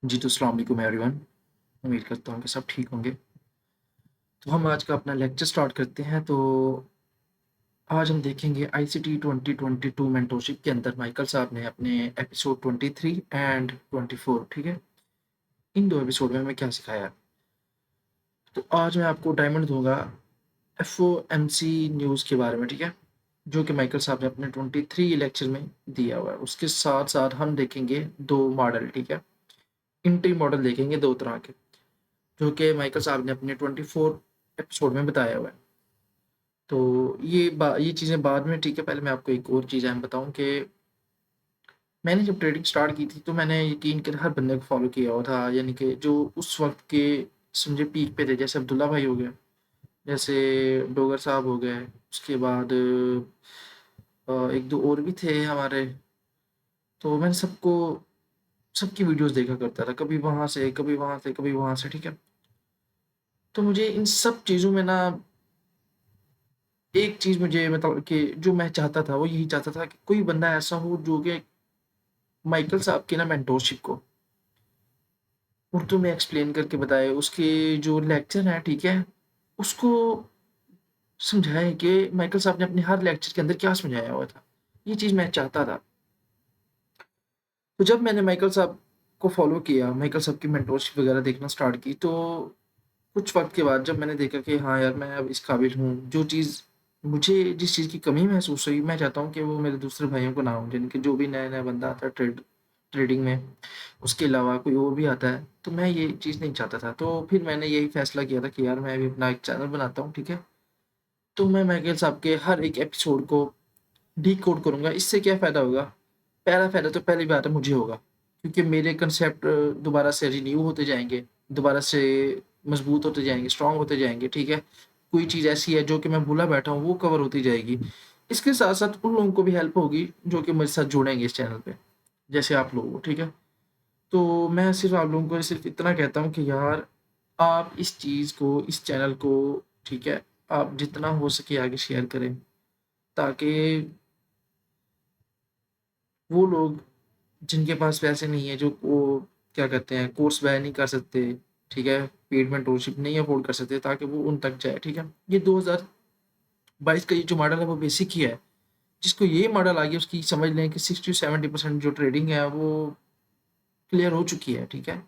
जी, तो अस्सलाम वालेकुम एवरीवन। उम्मीद करता हूँ कि सब ठीक होंगे। तो हम आज का अपना लेक्चर स्टार्ट करते हैं। तो आज हम देखेंगे आईसीटी 2022 मेंटरशिप के अंदर माइकल साहब ने अपने एपिसोड 23 एंड 24, ठीक है? इन 2 एपिसोड में हमें क्या सिखाया है। तो आज मैं आपको डायमंड दूँगा एफओएमसी न्यूज़ के बारे में, ठीक है? जो कि माइकल साहब ने अपने 23 लेक्चर में दिया हुआ है। उसके साथ-साथ हम देखेंगे 2 मॉडल, ठीक है? इंट्री मॉडल देखेंगे 2 तरह के। जो कि माइकल साहब ने अपने 24 एपिसोड में बताया हुआ है। तो ये चीज़ें बाद में, ठीक है, पहले मैं आपको एक और चीज़ अहम बताऊँ कि मैंने जब ट्रेडिंग स्टार्ट की थी, तो मैंने यकीन कर हर बंदे को फ़ॉलो किया हुआ था, यानी कि जो उस वक़्त के समझे पीक पे थे, जैसे अब्दुल्ला भाई हो गए, जैसे डोगर साहब हो गए, उसके बाद 1-2 और भी थे हमारे। तो मैंने सबकी वीडियोज़ देखा करता था, कभी वहाँ से, कभी वहाँ से, कभी वहाँ से, ठीक है? तो मुझे इन सब चीज़ों में ना एक चीज़ मुझे मतलब कि जो मैं चाहता था, वो यही चाहता था कि कोई बंदा ऐसा हो जो कि माइकल साहब की ना मेंटोरशिप को उर्दू में एक्सप्लेन करके बताए। उसके जो लेक्चर हैं, ठीक है? उसको समझाए कि माइकल साहब ने अपने हर लेक्चर के अंदर क्या समझाया हुआ था। ये चीज़ मैं चाहता था। तो जब मैंने माइकल साहब को फ़ॉलो किया, माइकल साहब की मेंटोरशिप वगैरह देखना स्टार्ट की, तो कुछ वक़्त के बाद जब मैंने देखा कि हाँ यार, मैं अब इस काबिल हूँ, जो चीज़ मुझे जिस चीज़ की कमी महसूस हुई, मैं चाहता हूँ कि वो मेरे दूसरे भाइयों को ना हो, यानी कि जो भी नया-नया बंदा आता है ट्रेडिंग में, उसके अलावा कोई और भी आता है, तो मैं ये चीज़ नहीं चाहता था। तो फिर मैंने यही फैसला किया था कि यार, मैं भी अपना एक चैनल बनाता हूँ, ठीक है? तो मैं माइकल साहब के हर एक एपिसोड को डिकोड करूँगा। इससे क्या फ़ायदा होगा? पहला फ़ायदा तो पहली बात है मुझे होगा, क्योंकि मेरे कंसेप्ट दोबारा से रिन्यू होते जाएँगे, दोबारा से मज़बूत होते जाएँगे, स्ट्रॉन्ग होते जाएँगे, ठीक है? कोई चीज़ ऐसी है जो कि मैं भूला बैठा हूँ, वो कवर होती जाएगी। इसके साथ-साथ उन लोगों को भी हेल्प होगी जो कि मेरे साथ जुड़ेंगे इस चैनल पे, जैसे आप लोग हो, ठीक है? तो मैं सिर्फ़ आप लोगों को सिर्फ़ इतना कहता हूँ कि यार, आप इस चीज़ को, इस चैनल को, ठीक है, आप जितना हो सके आगे शेयर करें, ताकि वो लोग जिनके पास पैसे नहीं है, जो वो क्या कहते हैं, कोर्स वह नहीं कर सकते, ठीक है? पेड मेंटरशिप नहीं अफ़ोर्ड कर सकते, ताकि वो उन तक जाए, ठीक है? ये 2022 का ये जो मॉडल है वो बेसिक ही है। जिसको ये मॉडल आ गया, उसकी समझ लें कि 60-70% जो ट्रेडिंग है वो क्लियर हो चुकी है, ठीक है?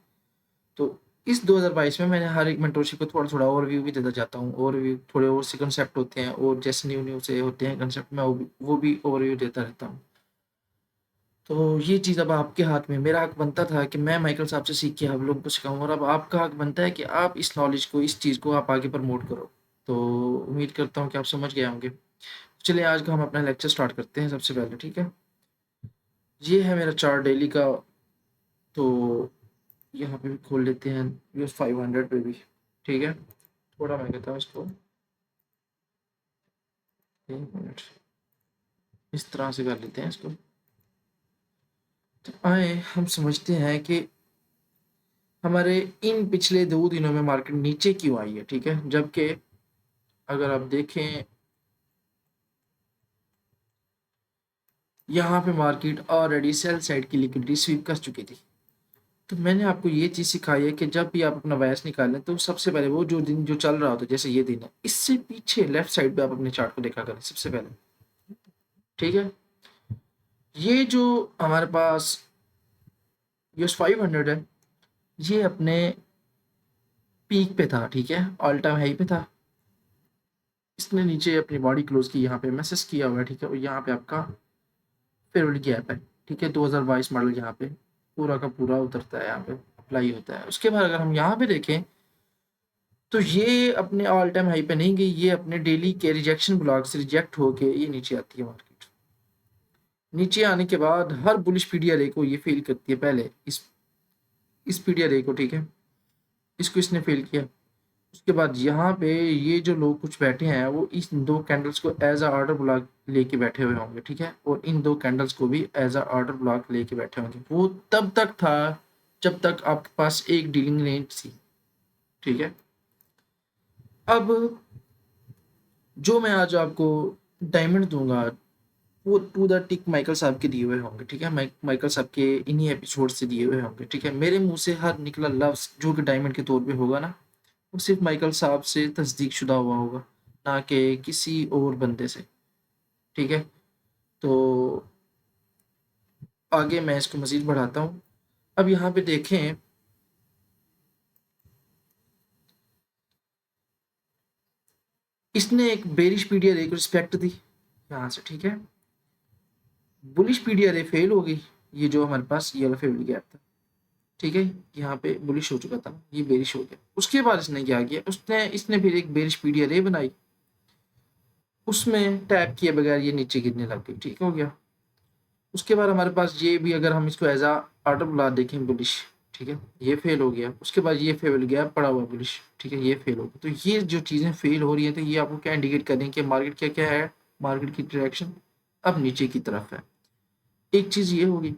तो इस 2022 में मैंने हर एक मेंटरशिप को थोड़ा-थोड़ा ओवरव्यू भी देता जाता हूँ। ओवरव्यू थोड़े और से कांसेप्ट होते हैं, और जैसे न्यू-न्यू से होते हैं कांसेप्ट, मैं वो भी ओवरव्यू देता रहता हूँ। तो ये चीज़ अब आपके हाथ में है। मेरा हक बनता था कि मैं माइकल साहब से सीख के आप लोगों को सिखाऊँ, और अब आपका हक बनता है कि आप इस नॉलेज को, इस चीज़ को आप आगे प्रमोट करो। तो उम्मीद करता हूँ कि आप समझ गए होंगे। चलिए, आज का हम अपना लेक्चर स्टार्ट करते हैं सबसे पहले, ठीक है? ये है मेरा चार्ट डेली का। तो यहाँ पे भी खोल लेते हैं यूएस 500 पे भी, ठीक है? थोड़ा मैं कहता हूँ इसको 1 मिनट इस तरह से कर लेते हैं इसको। तो आए हम समझते हैं कि हमारे इन पिछले 2 दिनों में मार्केट नीचे क्यों आई है, ठीक है? जबकि अगर आप देखें, यहाँ पे मार्केट ऑलरेडी सेल साइड की लिक्विडिटी स्वीप कर चुकी थी। तो मैंने आपको ये चीज़ सिखाई है कि जब भी आप अपना बायस निकालें, तो सबसे पहले वो जो दिन जो चल रहा होता है, जैसे ये दिन है, इससे पीछे लेफ्ट साइड पे आप अपने चार्ट को देखा करें सबसे पहले, ठीक है? ये जो हमारे पास यूएस 500 है, ये अपने पीक पे था, ठीक है? ऑल टाइम हाई पे था। इसने नीचे अपनी बॉडी क्लोज की, यहाँ पे मैसेज किया हुआ है, ठीक है? और यहाँ पे आपका फेयरवेल गैप है, ठीक है? 2022 मॉडल यहाँ पे पूरा का पूरा उतरता है, यहाँ पे अप्लाई होता है। उसके बाद अगर हम यहाँ पे देखें, तो ये अपने ऑल टाइम हाई पे नहीं गई, ये अपने डेली के रिजेक्शन ब्लॉक से रिजेक्ट होके ये नीचे आती है मार्केट। नीचे आने के बाद हर बुलिश पीडीआर को ये फेल करती है, पहले इस पीडीआर को, ठीक है? इसको इसने फेल किया। उसके बाद यहाँ पे ये जो लोग कुछ बैठे हैं, वो इस 2 कैंडल्स को एज़ अ ऑर्डर ब्लॉक लेके बैठे हुए होंगे, ठीक है? और इन 2 कैंडल्स को भी एज़ अ ऑर्डर ब्लॉक लेके बैठे होंगे। वो तब तक था जब तक आपके पास एक डीलिंग रेंज थी, ठीक है? अब जो मैं आज आपको डायमंड दूँगा, वो टू द टिक माइकल साहब के दिए हुए होंगे, ठीक है, माइकल साहब के इन्हीं एपिसोड से दिए हुए होंगे, ठीक है। मेरे मुंह से हर निकला लफ्ज जो कि डायमंड के तौर पे होगा ना, वो सिर्फ माइकल साहब से तस्दीक शुदा हुआ होगा, ना कि किसी और बंदे से, ठीक है। तो आगे मैं इसको मजीद बढ़ाता हूँ। अब यहाँ पे देखें, इसने एक बेरिश पीडिया को रिस्पेक्ट दी यहाँ से, ठीक है। बुलिश पीडिया फेल हो गई, ये जो हमारे पास ये वाला फेवल गैप था, ठीक है, यहाँ पे बुलिश हो चुका था, ये बेरिश हो गया। उसके बाद इसने क्या किया, इसने फिर एक बेरिश पीडिया बनाई, उसमें टैप किए बगैर ये नीचे गिरने लग गई, ठीक हो गया। उसके बाद हमारे पास ये भी, अगर हम इसको एज आ ऑर्डर बुला देखें बुलिश, ठीक है, ये फेल हो गया। उसके बाद ये फेल गैप पड़ा हुआ बुलिश, ठीक है, ये फेल हो गया। तो ये जो चीज़ें फेल हो रही हैं, तो ये आपको क्या इंडिकेट कर रही हैं कि मार्केट क्या क्या है, मार्केट की डायरेक्शन अब नीचे की तरफ है। एक चीज़ ये होगी।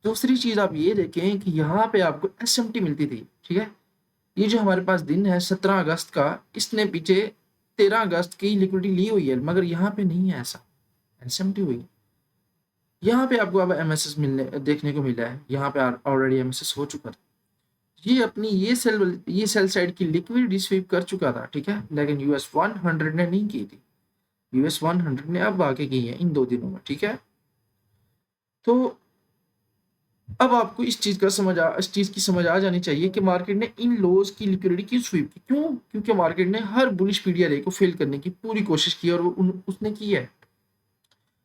दूसरी चीज़ आप ये देखें कि यहाँ पे आपको एसएमटी मिलती थी, ठीक है। ये जो हमारे पास दिन है 17 अगस्त का, इसने पीछे 13 अगस्त की लिक्विडिटी ली हुई है, मगर यहाँ पे नहीं है ऐसा, एसएमटी हुई। यहाँ पे आपको अब एमएसएस मिलने देखने को मिला है, यहाँ पे ऑलरेडी एमएसएस हो चुका था। ये अपनी ये सेल साइड की लिक्विडिटी स्वीप कर चुका था, ठीक है, लेकिन यूएस 100 ने नहीं की थी। यूएस 100 ने अब आके की है इन 2 दिनों में, ठीक है। तो अब आपको इस चीज की समझ आ जानी चाहिए कि मार्केट ने इन लोज की लिक्विडिटी क्यों स्वीप की, क्यों, क्योंकि मार्केट ने हर बुलिश पीडिया को फेल करने की पूरी कोशिश की, और उसने की है।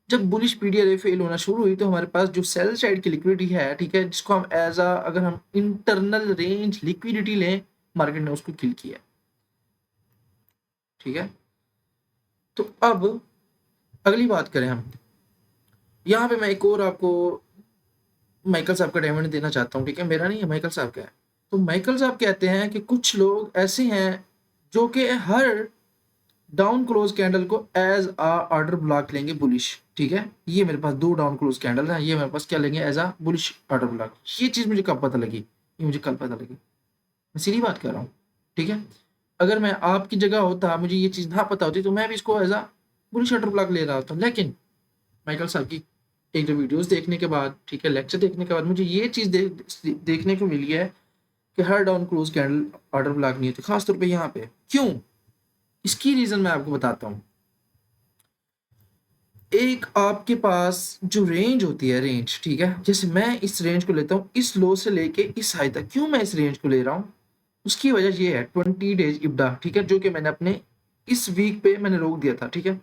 जब बुलिश पीडिया फेल होना शुरू हुई, तो हमारे पास जो सेल साइड की लिक्विडिटी है, ठीक है, जिसको हम एज अ अगर हम इंटरनल रेंज लिक्विडिटी लें, मार्केट ने उसको किल किया, ठीक है। तो अब अगली बात करें हम, यहाँ पे मैं एक और आपको माइकल साहब का डायमंड देना चाहता हूँ, ठीक है, मेरा नहीं है, माइकल साहब का है। तो माइकल साहब कहते हैं कि कुछ लोग ऐसे हैं जो कि हर डाउन क्लोज कैंडल को एज आ ऑर्डर ब्लॉक लेंगे बुलिश, ठीक है। ये मेरे पास 2 डाउन क्लोज कैंडल है, ये मेरे पास क्या लेंगे, एज आ बुलिश ऑर्डर ब्लॉक। ये चीज मुझे कब पता लगी, ये मुझे कल पता लगी, मैं सीधी बात कर रहा हूँ, ठीक है। अगर मैं आपकी जगह होता, मुझे ये चीज ना पता होती, तो मैं भी इसको एज आ बुलिश ऑर्डर ब्लॉक ले रहा होता। लेकिन माइकल साहब की एक दो वीडियोस देखने के बाद, ठीक है, लेक्चर देखने के बाद मुझे ये चीज देखने को मिली है कि her down close candle order block नहीं होती, खासतौर पे यहाँ पे। क्यों? इसकी रीजन मैं आपको बताता हूँ। एक आपके पास जो रेंज होती है, रेंज, ठीक है, जैसे मैं इस रेंज को लेता हूँ, इस लो से लेके इस हाई तक। क्यों मैं इस रेंज को ले रहा हूँ? उसकी वजह ये है 20 डेज इब्डा, ठीक है, जो कि मैंने अपने इस वीक पे मैंने रोक दिया था, ठीक है।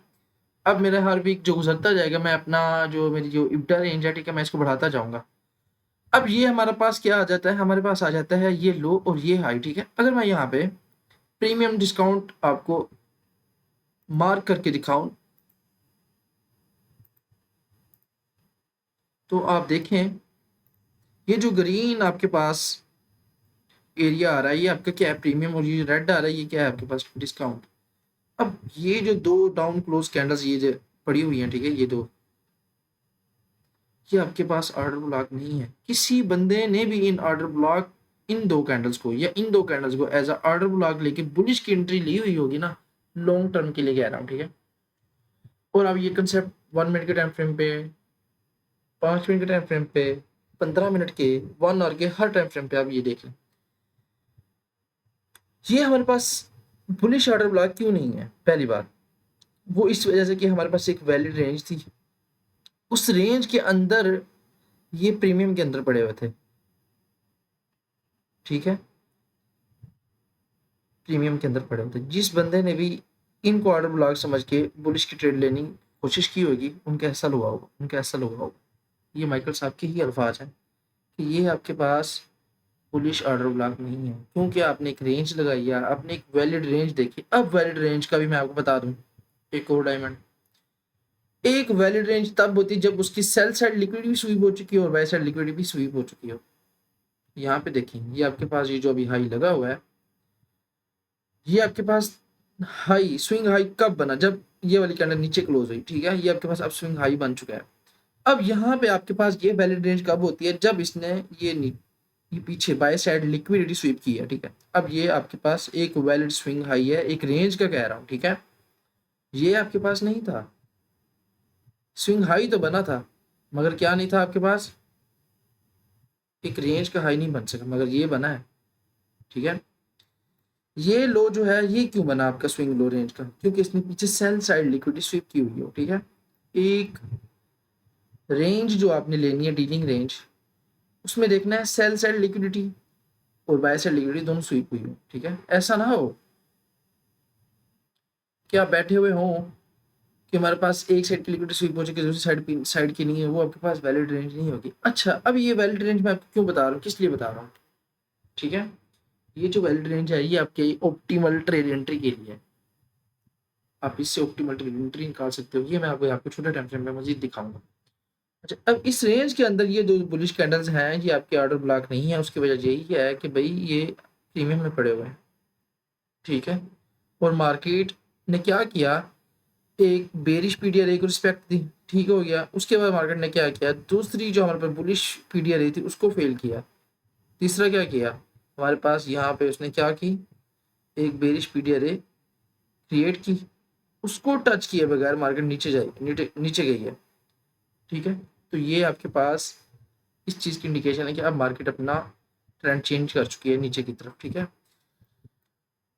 अब मेरा हर वीक जो गुजरता जाएगा, मैं अपना जो मेरी जो इब्डा रेंज है, ठीक है, मैं इसको बढ़ाता जाऊंगा। अब ये हमारे पास क्या आ जाता है, हमारे पास आ जाता है ये लो और ये हाई, ठीक है। अगर मैं यहाँ पे प्रीमियम डिस्काउंट आपको मार्क करके दिखाऊं, तो आप देखें, ये जो ग्रीन आपके पास एरिया आ रहा है, ये आपका क्या है, प्रीमियम, और ये रेड आ रहा है, ये क्या है आपके पास, डिस्काउंट। अब ये जो 2 डाउन क्लोज कैंडल्स ये जो पड़ी हुई हैं, ठीक है, ये 2, ये आपके पास ऑर्डर ब्लॉक नहीं है। किसी बंदे ने भी in order block, in 2 candles को या इन 2 कैंडल्स को एज अ ऑर्डर ब्लॉक लेके बुलिश की एंट्री ली हुई होगी ना, लॉन्ग टर्म के लिए कह रहा हूँ, ठीक है। और अब ये कंसेप्ट 1 मिनट के टाइम फ्रेम पे, 5 मिनट के टाइम फ्रेम पे, 15 मिनट के, 1 आवर के, हर टाइम फ्रेम पे आप ये देख लें, ये हमारे पास बुलिश ऑर्डर ब्लॉक क्यों नहीं है? पहली बात, वो इस वजह से कि हमारे पास एक वैलिड रेंज थी, उस रेंज के अंदर ये प्रीमियम के अंदर पड़े हुए थे, ठीक है, प्रीमियम के अंदर पड़े होते। जिस बंदे ने भी इनको ऑर्डर ब्लॉक समझ के बुलिश की ट्रेड लेने की कोशिश की होगी, उनका ऐसा हुआ होगा, उनका ऐसा हुआ होगा। ये माइकल साहब के ही अल्फाज हैं कि ये आपके पास बुलिश ऑर्डर ब्लॉक नहीं है, क्योंकि आपने एक रेंज लगाई है, आपने एक वैलिड रेंज देखी। अब वैलिड रेंज का भी मैं आपको बता दूं, एक और डायमंड, एक वैलिड रेंज तब होती है जब उसकी सेल साइड लिक्विडिटी भी स्वीप हो चुकी हो और बाय साइड लिक्विडिटी भी स्वीप हो चुकी हो। यहाँ पे देखिए, ये आपके पास ये जो अभी हाई लगा हुआ है, ये आपके पास हाई, स्विंग हाई कब बना? जब ये वाली कैंडल नीचे क्लोज हुई, ठीक है, ये आपके पास अब स्विंग हाई बन चुका है। अब यहाँ पे आपके पास ये वैलिड रेंज कब होती है? जब इसने ये पीछे बाय साइड लिक्विडिटी स्वीप की है, ठीक है। अब ये आपके पास एक वैलिड स्विंग हाई है, एक रेंज का कह रहा हूँ, ठीक है, ये आपके पास नहीं था, स्विंग हाई तो बना था, मगर क्या नहीं था आपके पास, एक रेंज का हाई नहीं बन सका, मगर ये बना है। ठीक है, ये लो जो है ये क्यों बना आपका स्विंग लो रेंज का, क्योंकि इसने पीछे सेल साइड लिक्विडिटी स्वीप की हुई हो। ठीक है, एक रेंज जो आपने लेनी है डीलिंग रेंज, उसमें देखना है सेल साइड लिक्विडिटी और बाय साइड लिक्विडिटी दोनों स्वीप हुई हो। ठीक है, ऐसा ना हो कि आप बैठे हुए हों कि हमारे पास एक साइड की लिक्विडिटी स्वीप हो चुकी है, दूसरी साइड की नहीं है, वो आपके पास वैलिड रेंज नहीं होगी। अच्छा, अब ये वैलिड रेंज मैं आपको क्यों बता रहा हूँ, किस लिए बता रहा हूँ। ठीक है, ये जो वैलिड रेंज है ये आपके ऑप्टिमल ट्रेड एंट्री के लिए है। आप इससे ऑप्टिमल ट्रेड एंट्री निकाल सकते हो, ये मैं आपको छोटे टाइम फ्रेम में मजीद दिखाऊंगा। अच्छा, अब इस रेंज के अंदर ये दो बुलिश कैंडल्स हैं, ये आपके ऑर्डर ब्लॉक नहीं है, उसकी वजह यही है कि भाई ये प्रीमियम में पड़े हुए हैं। ठीक है, और मार्केट ने क्या किया, एक बेरिश पीडीआर को रिस्पेक्ट दी, ठीक हो गया। उसके बाद मार्केट ने क्या किया, दूसरी जो हमारे पास बुलिश पीडीआर थी उसको फेल किया। तीसरा क्या किया हमारे पास, यहाँ पे उसने क्या की, एक बेरिश पीडीआर क्रिएट की, उसको टच किए बगैर मार्केट नीचे नीचे गई है। ठीक है, तो ये आपके पास इस चीज़ की इंडिकेशन है कि अब मार्केट अपना ट्रेंड चेंज कर चुकी है नीचे की तरफ। ठीक है,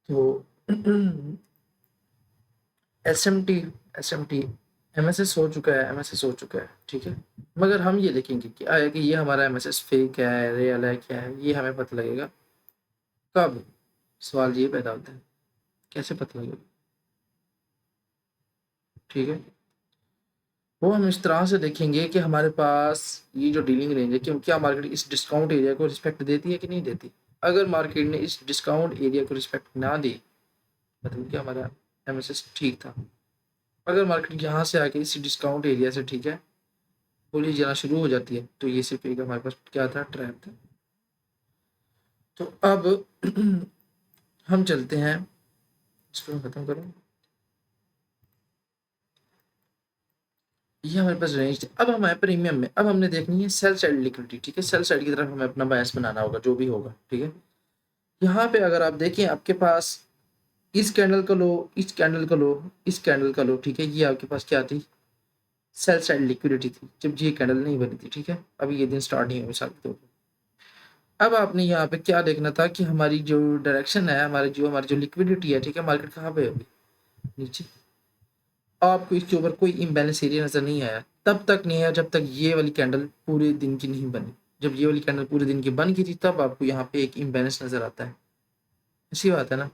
तो एस एम टी एमएसएस हो चुका है, एमएसएस हो चुका है। ठीक है, मगर हम ये देखेंगे कि आया कि ये हमारा एमएसएस फेक है, रियल है, क्या है, ये हमें पता लगेगा कब। सवाल ये पैदा होता है, कैसे पता लगेगा। ठीक है, वो हम इस तरह से देखेंगे कि हमारे पास ये जो डीलिंग रेंज है, कि क्या मार्केट इस डिस्काउंट एरिया को रिस्पेक्ट देती है कि नहीं देती। अगर मार्केट ने इस डिस्काउंट एरिया को रिस्पेक्ट ना दी, मतलब कि हमारा एमएसएस ठीक था। अगर मार्केट यहाँ से आके इसी डिस्काउंट एरिया से, ठीक है, गोली जाना शुरू हो जाती है, तो ये सिर्फ एक हमारे पास क्या था, ट्रैप था। तो अब हम चलते हैं, इसको मैं खत्म करूँ। ये हमारे पास रेंज थी, अब हमारे प्रीमियम में अब हमने देखनी है सेल साइड लिक्विडिटी। ठीक है, सेल साइड की तरफ हमें अपना बायस बनाना होगा, जो भी होगा। ठीक है, यहाँ पे अगर आप देखें आपके पास इस कैंडल का लो, इस कैंडल का लो, इस कैंडल का लो। ठीक है, ये आपके पास क्या थी, सेल साइड लिक्विडिटी थी, जब ये कैंडल नहीं बनी थी। ठीक है, अभी ये दिन स्टार्ट नहीं हुआ मिसाल के तौर पर। अब आपने यहाँ पे क्या देखना था कि हमारी जो डायरेक्शन है, हमारी जो लिक्विडिटी है, ठीक है, मार्केट कहाँ पे होगी, नीचे। आपको इसके ऊपर कोई इम्बैलेंस एरिया नजर नहीं आया, तब तक नहीं आया जब तक ये वाली कैंडल पूरे दिन की नहीं बनी। जब ये वाली कैंडल पूरे दिन की बन गई थी, तब आपको यहाँ पे एक इम्बैलेंस नजर आता है। ऐसी बात है ना।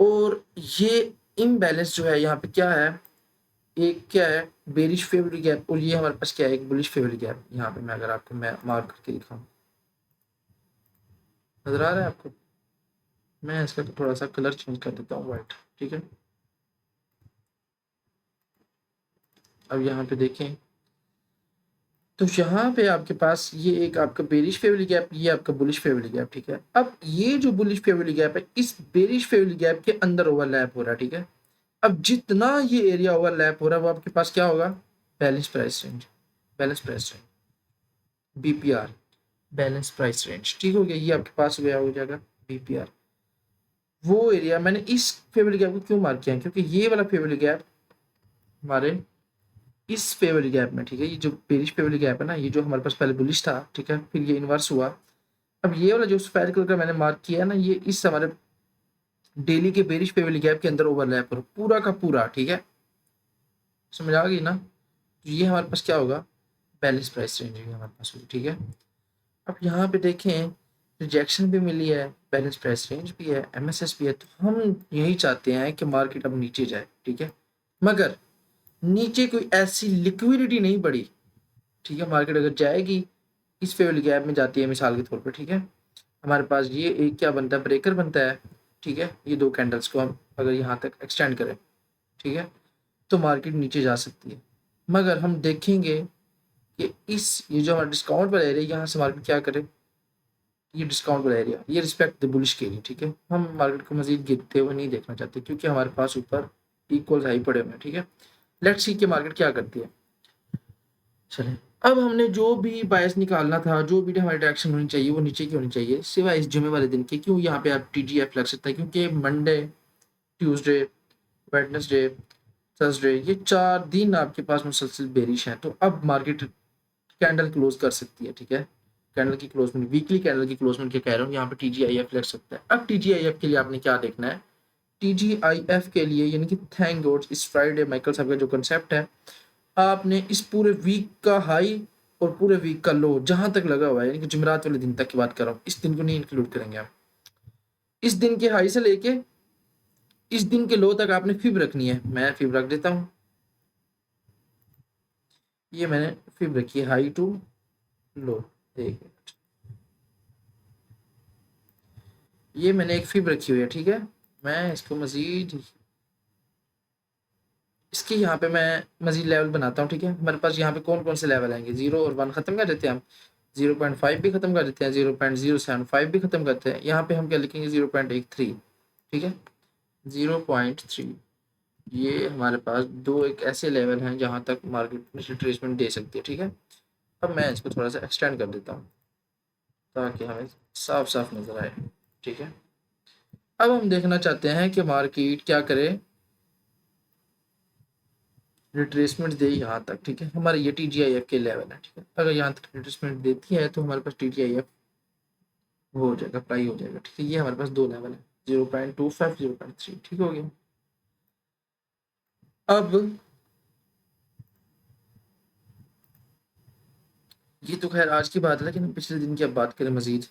और ये इम्बैलेंस जो है यहाँ पे क्या है, एक क्या है, बेरिश फेवरेट गैप, और ये हमारे पास क्या है, एक बुलिश फेवरेट गैप। यहाँ पे मैं अगर आपको मैं मार्क करके दिखाऊं, नजर आ रहा है आपको। मैं इसका थोड़ा सा कलर चेंज कर देता हूँ, व्हाइट। ठीक है, अब यहाँ पे देखें तो यहाँ पे आपके पास ये एक आपका बेरिश फेवरली गैप, ये आपका बुलिश फेवरली गैप। ठीक है, अब ये जो बुलिश फेवरली गैप है, इस बेरिश फेवरली गैप के अंदर ओवरलैप हो रहा है। ठीक है, अब जितना ये एरिया ओवरलैप हो रहा है, वो आपके पास क्या होगा, balance price range, balance price range, BPR, balance price range. ठीक हो गया, ये आपके पास गया हो जाएगा बीपीआर। वो एरिया मैंने इस फेवरली गैप को क्यों मार्क किया है, क्योंकि ये वाला फेवरली गैप हमारे इस फेवरली गैप में, ठीक है, ये जो बेरिश फेवरली गैप है ना, ये जो हमारे पास पहले बुलिश था, ठीक है, फिर ये इन्वर्स हुआ। अब ये वाला जो सफेद कलर का मैंने मार्क किया है ना, ये इस हमारे डेली के बेरिश फेवरली गैप के अंदर ओवरलैप हो पूरा का पूरा। ठीक है, समझ आ गई ना। तो ये हमारे पास क्या होगा, बैलेंस प्राइस रेंज हमारे पास होगी। ठीक है, अब यहाँ पे देखें, रिजेक्शन भी मिली है, बैलेंस प्राइस रेंज भी है, एमएसएस भी है, तो हम यही चाहते हैं कि मार्केट अब नीचे जाए। ठीक है, मगर नीचे कोई ऐसी लिक्विडिटी नहीं पड़ी। ठीक है, मार्केट अगर जाएगी इस फेवरली गैप में जाती है मिसाल के तौर पर, ठीक है, हमारे पास ये एक क्या बनता है, ब्रेकर बनता है। ठीक है, ये दो कैंडल्स को हम अगर यहाँ तक एक्सटेंड करें, ठीक है, तो मार्केट नीचे जा सकती है। मगर हम देखेंगे कि ये जो हमारा डिस्काउंट वाला एरिया, यहाँ से मार्केट क्या करे, ये डिस्काउंट वाला एरिया ये रिस्पेक्ट द बुलिश के लिए। ठीक है, हम मार्केट को मजीद गिरते हुए नहीं देखना चाहते, क्योंकि हमारे पास ऊपर इक्वल हाई पड़े हुए हैं। ठीक है, लेट्स सी कि मार्केट क्या करती है। चले, अब हमने जो भी बायस निकालना था, जो भी हमारी डायरेक्शन होनी चाहिए, वो नीचे की होनी चाहिए, सिवाय इस जुमे वाले दिन के। क्यों यहाँ पे आप टीजीएफ लग सकता है, क्योंकि मंडे, ट्यूसडे, वेडनेसडे, थर्सडे, ये 4 दिन आपके पास मुसलसल बेरिश है। तो अब मार्केट कैंडल क्लोज कर सकती है, ठीक है। कैंडल की क्लोजमेंट, वीकली कैंडल की क्लोजमेंट क्या कह रहा हूँ, यहाँ पे टीजीआईएफ लग सकता है। अब टीजीआईएफ के लिए आपने क्या देखना है, टीजीआईएफ के लिए यानी कि थैंक गॉड इस फ्राइडे माइकल साहब का जो कंसेप्ट है, आपने इस पूरे वीक का हाई और पूरे वीक का लो जहां तक लगा हुआ है, यानी कि जुमेरात वाले दिन तक की बात कर रहा हूँ, इस दिन को नहीं इंक्लूड करेंगे आप। इस दिन के हाई से लेके इस दिन के लो तक आपने फिब रखनी है। मैं फिब रख देता हूँ, ये मैंने फिब रखी है, हाई टू लो। एक मिनट, ये मैंने एक फिब रखी हुई है, ठीक है। मैं इसको मजीद, इसके यहाँ पे मैं मजीद लेवल बनाता हूँ, ठीक है। हमारे पास यहाँ पे कौन कौन से लेवल आएंगे, 0 और 1 खत्म कर देते हैं हम, 0.5 भी खत्म कर देते हैं, 0.075 भी खत्म करते हैं। यहाँ पे हम क्या लिखेंगे, 0.13, ठीक है, 0.3। ये हमारे पास दो एक ऐसे लेवल हैं जहाँ तक मार्केट रिट्रेसमेंट दे सकती है, ठीक है। अब मैं इसको थोड़ा सा एक्सटेंड कर देता हूँ ताकि हमें साफ साफ नजर आए, ठीक है। अब हम देखना चाहते हैं कि मार्केट क्या करे, रिट्रेसमेंट दे यहाँ तक, ठीक है। हमारे ये टीजीआईएफ के लेवल है, ठीक है। अगर यहाँ तक रिट्रेसमेंट देती है तो हमारे पास टीजीआईएफ हो जाएगा, अप्लाई हो जाएगा, ठीक है। ये हमारे पास दो लेवल है, 0.25, 0.3, ठीक हो गया। अब ये तो खैर आज की बात है, लेकिन हम पिछले दिन की अब बात करें मजीद।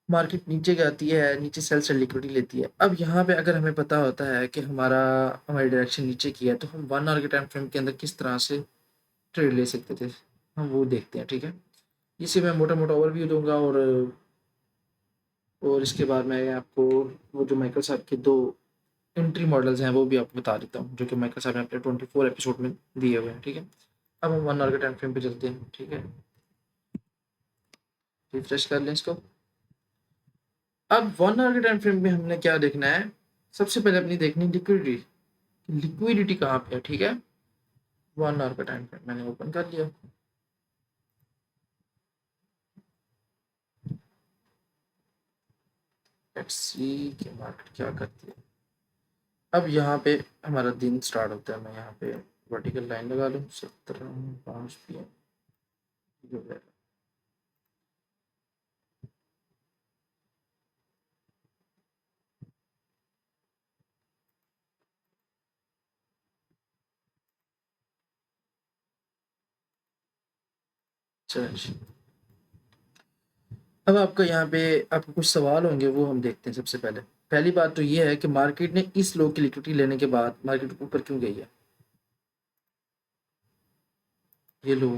मार्केट नीचे जाती है, नीचे सेल से लिक्विडिटी लेती है। अब यहाँ पे अगर हमें पता होता है कि हमारी डायरेक्शन नीचे की है, तो हम 1 आवर के टाइम फ्रेम के अंदर किस तरह से ट्रेड ले सकते थे, हम वो देखते हैं, ठीक है। इसे मैं मोटा मोटा ओवरव्यू दूंगा, और इसके बाद मैं आपको वो जो माइकल साहब के दो एंट्री मॉडल्स हैं वो भी आपको बता देता हूँ, जो कि माइकल साहब ने अपने 24 एपिसोड में दिए हुए हैं, ठीक है। अब हम 1 आवर के टाइम फ्रेम पे चलते हैं, ठीक है। रिफ्रेश कर लें इसको। अब 1 आवर के टाइम फ्रेम में हमने क्या देखना है, सबसे पहले अपनी देखनी लिक्विडिटी, लिक्विडिटी कहाँ पे है, ठीक है। 1 आवर का टाइम फ्रेम मैंने ओपन कर लिया। लेट्स सी कि मार्केट क्या करती है। अब यहाँ पे हमारा दिन स्टार्ट होता है, मैं यहाँ पे वर्टिकल लाइन लगा लूँ, 17:05 PM। चलिए, अब आपका यहाँ पे आपको कुछ सवाल होंगे, वो हम देखते हैं। सबसे पहले पहली बात तो ये है कि मार्केट ने इस लो की लिक्विडिटी लेने के बाद मार्केट ऊपर क्यों गई है, ये लो,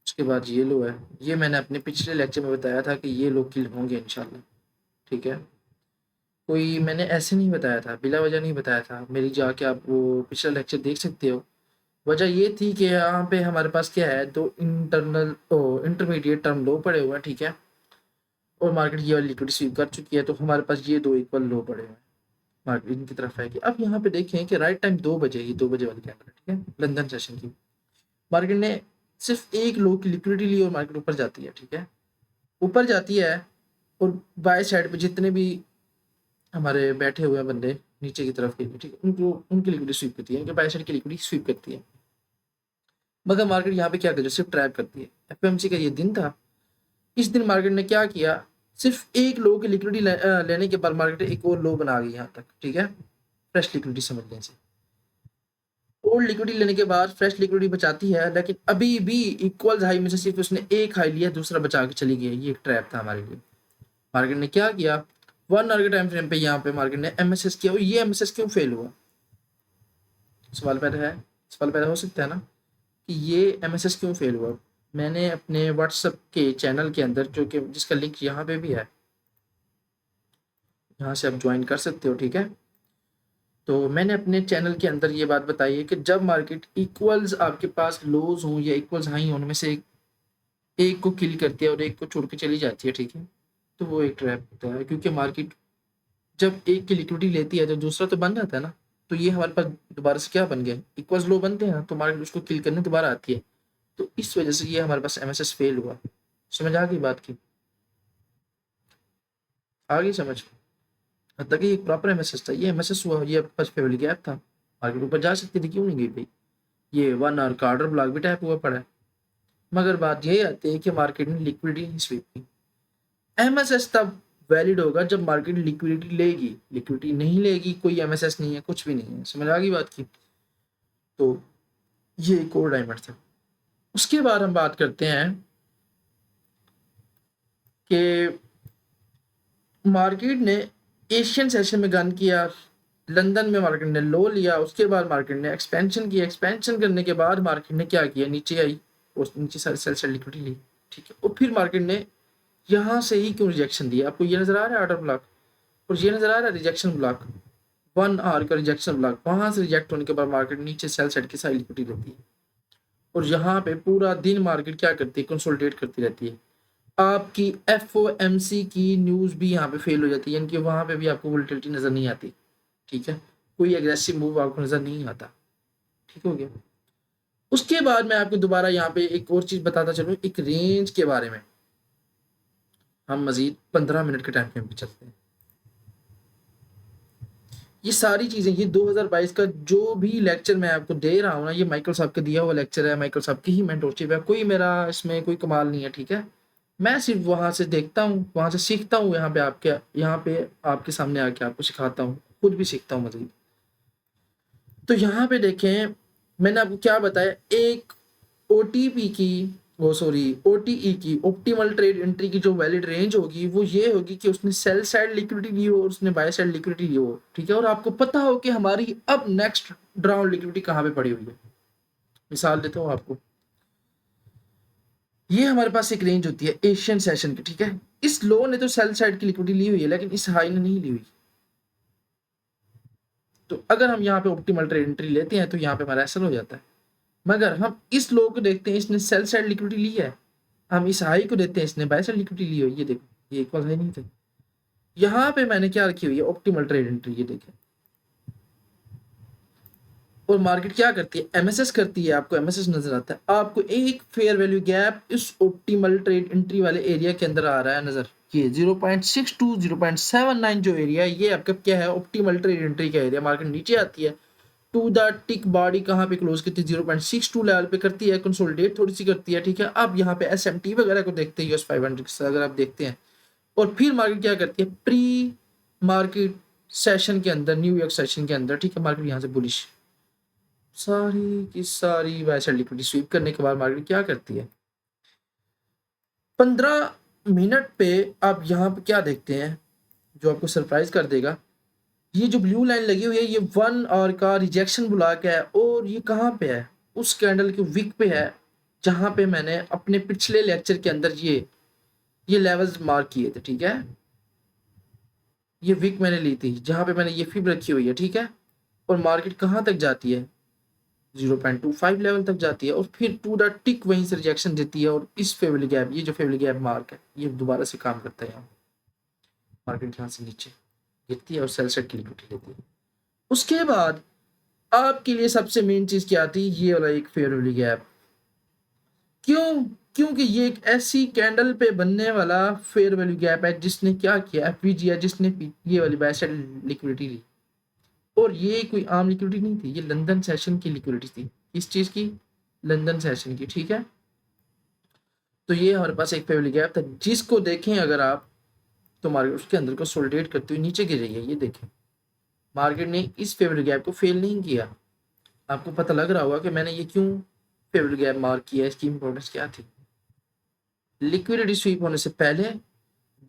उसके बाद ये लो है। ये मैंने अपने पिछले लेक्चर में बताया था कि ये लो किल होंगे इंशाल्लाह, ठीक है। कोई मैंने ऐसे नहीं बताया था, बिला वजह नहीं बताया था। मेरी जाके आप वो पिछला लेक्चर देख सकते हो। वजह ये थी कि यहाँ पे हमारे पास क्या है, दो इंटरनल इंटरमीडिएट टर्म लो पड़े हुए हैं, ठीक है। और मार्केट ये वाली लिक्विडिटी स्वीप कर चुकी है, तो हमारे पास ये दो इक्वल लो पड़े हुए हैं, मार्केट इनकी तरफ है कि अब यहाँ पे देखें कि राइट टाइम 2 बजे, ये 2 बजे वाली कैंडल है, ठीक है, लंदन सेशन की। मार्केट ने सिर्फ एक लो की लिक्विडिटी ली और मार्केट ऊपर जाती है, ठीक है, ऊपर जाती है। और बाय साइड पे जितने भी हमारे बैठे हुए हैं बंदे नीचे की तरफ के, ठीक है, उनको उनकी लिक्विडिटी स्वीप करती है, इनके बाय साइड की लिक्विडिटी स्वीप करती है। मगर मार्केट यहाँ पे क्या करती है, सिर्फ ट्रैप करती है। एफएमसी का ये दिन था, इस दिन मार्केट ने क्या किया, सिर्फ एक लो की लिक्विडिटी लेने के बाद मार्केट एक और लो बना गई यहाँ तक, ठीक है, फ्रेश लिक्विडिटी समझने से। ओल्ड लिक्विडिटी लेने के बाद फ्रेश लिक्विडिटी बचाती है, लेकिन अभी भी इक्वल हाई में से सिर्फ उसने एक हाई लिया, दूसरा बचा के चली गई। ये एक ट्रैप था हमारे लिए। मार्केट ने क्या किया, 1 आवर के टाइम फ्रेम पे यहाँ पे मार्केट ने एमएसएस किया। और ये एमएसएस क्यों फेल हुआ, सवाल पैदा है, सवाल पैदा हो सकता है ना कि ये एमएसएस क्यों फेल हुआ। मैंने अपने व्हाट्सएप के चैनल के अंदर, जो कि जिसका लिंक यहाँ पे भी है, यहाँ से आप ज्वाइन कर सकते हो, ठीक है। तो मैंने अपने चैनल के अंदर ये बात बताई है कि जब मार्केट इक्वल्स आपके पास लोज हों या इक्वल्स हाई हों, उनमें से एक को किल करती है और एक को छोड़ के चली जाती है, ठीक है, तो वो एक ट्रैप होता है। क्योंकि मार्केट जब एक की लिक्विडिटी लेती है तो दूसरा तो बन जाता है ना। तो ये हमारे पास दोबारा से क्या बन गया, इक्वल्स लो बनते हैं, तो मार्केट उसको किल करने दोबारा आती है। तो इस वजह से ये हमारे पास एमएसएस फेल हुआ। समझ आ गई बात की, आ गई समझ। हत्ता कि एक प्रॉपर एमएसएस था, ये एमएसएस हुआ, ये आपके पास फेवरली गैप था, मार्केट ऊपर जा सकती थी, क्यों नहीं गई भाई? ये 1 आवर का ऑर्डर ब्लॉक भी टैप हुआ पड़ा है। मगर बात यही आती है कि मार्केट ने लिक्विडिटी नहीं स्वीप की। एमएसएस तब वैलिड होगा जब मार्केट लिक्विडिटी लेगी, लिक्विडिटी नहीं लेगी, कोई एमएसएस नहीं है, कुछ भी नहीं है। समझ आ गई बात की? तो ये एक और डायमंड था। उसके बाद हम बात करते हैं कि मार्केट ने एशियन सेशन में गन किया, लंदन में मार्केट ने लो लिया, उसके बाद मार्केट ने एक्सपेंशन किया, एक्सपेंशन करने के बाद मार्केट ने क्या किया, नीचे आई और नीचे सारी सेल सेल लिक्विडिटी ली, ठीक है। और फिर मार्केट ने यहाँ से ही क्यों रिजेक्शन दिया? आपको ये नजर आ रहा है ऑर्डर ब्लॉक, और ये नजर आ रहा है रिजेक्शन ब्लॉक, 1 आवर का रिजेक्शन ब्लॉक। वहां से रिजेक्ट होने के बाद मार्केट नीचे सेल सेट की सारी लिक्विडिटी रहती है, और यहाँ पे पूरा दिन मार्केट क्या करती है, कंसोलिडेट करती रहती है। आपकी एफओएमसी की न्यूज भी यहाँ पे फेल हो जाती है, यानी कि वहां पे भी आपको वोलेटिलिटी नजर नहीं आती, ठीक है। कोई एग्रेसिव मूव आपको नजर नहीं आता, ठीक हो गया। उसके बाद मैं आपको दोबारा यहाँ पे एक और चीज बताता चलूँ, एक रेंज के बारे में। हम मजीद 15 मिनट के टाइम फ्रेम पे चलते हैं। ये सारी चीजें, ये 2022 का जो भी लेक्चर मैं आपको दे रहा हूँ ना, ये माइकल साहब का दिया हुआ लेक्चर है, माइकल साहब की ही मेंटरशिप है, कोई मेरा इसमें कोई कमाल नहीं है, ठीक है। मैं सिर्फ वहां से देखता हूँ, वहां से सीखता हूँ, यहाँ पे आपके सामने आके आपको सिखाता हूँ, खुद भी सीखता हूँ मजीद। तो यहाँ पे देखें, मैंने आपको क्या बताया, एक ओटीपी की, वो सॉरी ओटीई की, ऑप्टिमल ट्रेड एंट्री की जो वैलिड रेंज होगी वो ये होगी कि उसने सेल साइड लिक्विडिटी ली हो और उसने बाय साइड लिक्विडिटी ली हो, ठीक है। और आपको पता हो कि हमारी अब नेक्स्ट ड्राउन लिक्विडिटी कहाँ पे पड़ी हुई है। मिसाल देता हूँ आपको, ये हमारे पास एक रेंज होती है एशियन सेशन की, ठीक है। इस लो ने तो सेल साइड की लिक्विडिटी ली हुई है, लेकिन इस हाई ने नहीं ली हुई। तो अगर हम यहाँ पे ऑप्टिमल ट्रेड एंट्री लेते हैं तो यहाँ पे हमारा एसएल हो जाता है। मगर हम इस लो को देखते हैं, इसने सेल साइड लिक्विडिटी ली है, हम इस हाई को देखते हैं, इसने बाय साइड लिक्विडिटी ली हो, ये देखो ये इक्वल हाई नहीं थे। यहाँ पे मैंने क्या रखी हुई है, ऑप्टिमल ट्रेड एंट्री, ये देखें। और मार्केट क्या करती है, एमएसएस करती है, आपको एमएसएस नजर आता है, आपको एक फेयर वैल्यू गैप इस ऑप्टिमल ट्रेड एंट्री वाले एरिया के अंदर आ रहा है नजर, ये 0.62 0.79 जो एरिया है, ये आपका क्या है, ऑप्टिमल ट्रेड एंट्री का एरिया। मार्केट नीचे आती है टू द टिक बॉडी, कहाँ पे क्लोज करती है, 0.62 लेवल पे करती है, कंसोलिडेट थोड़ी सी करती है, ठीक है। अब यहाँ पे एसएमटी वगैरह को देखते हैं, यूएस 500 से अगर आप देखते हैं, और फिर मार्केट क्या करती है, प्री मार्केट सेशन के अंदर, न्यूयॉर्क सेशन के अंदर, ठीक है, मार्केट यहाँ से बुलिश, सारी की सारी वैसे लिक्विडिटी स्वीप करने के बाद मार्केट क्या करती है, 15 मिनट पे आप यहाँ पे क्या देखते हैं जो आपको सरप्राइज कर देगा। ये जो ब्लू लाइन लगी हुई है, ये 1 आवर का रिजेक्शन ब्लॉक है, और ये कहाँ पे है, उस कैंडल के विक पे है, जहां पे मैंने अपने पिछले लेक्चर के अंदर ये लेवल्स मार्क किए थे, ठीक है। ये विक मैंने ली थी, जहां पे मैंने ये फिब रखी हुई है, ठीक है। और मार्केट कहाँ तक जाती है, 0.25 लेवल तक जाती है, और फिर टू द टिक वहीं से रिजेक्शन देती है, और इस फेवरली गैप, ये जो फेवरली गैप मार्क है, ये दोबारा से काम करता है। यहाँ मार्केट यहाँ से नीचे गिरती है और सेल सेट की लिक्विडिटी लेती है। उसके बाद आपके लिए सबसे मेन चीज क्या आती है, ये वाला एक फेयर वैल्यू गैप। क्यों? क्योंकि ये एक ऐसी कैंडल पे बनने वाला फेयर वैल्यू गैप है जिसने क्या किया, एफवीजीआर, जिसने ये वाली बाय साइड लिक्विडिटी ली। और ये कोई आम लिक्विडिटी नहीं थी, ये लंदन सेशन की लिक्विडिटी थी। इस चीज की, लंदन सेशन की, ठीक है। तो ये हमारे पास एक फेयर वैल्यू गैप था, जिसको देखें अगर आप, तो मार्केट उसके अंदर को सोलिडेट करते हुए नीचे गिर रही है, ये देखें। मार्केट ने इस फेवर गैप को फेल नहीं किया। आपको पता लग रहा होगा कि मैंने ये क्यों फेवर गैप मार्क किया, इसकी इंपॉर्टेंस क्या थी। लिक्विडिटी स्वीप होने से पहले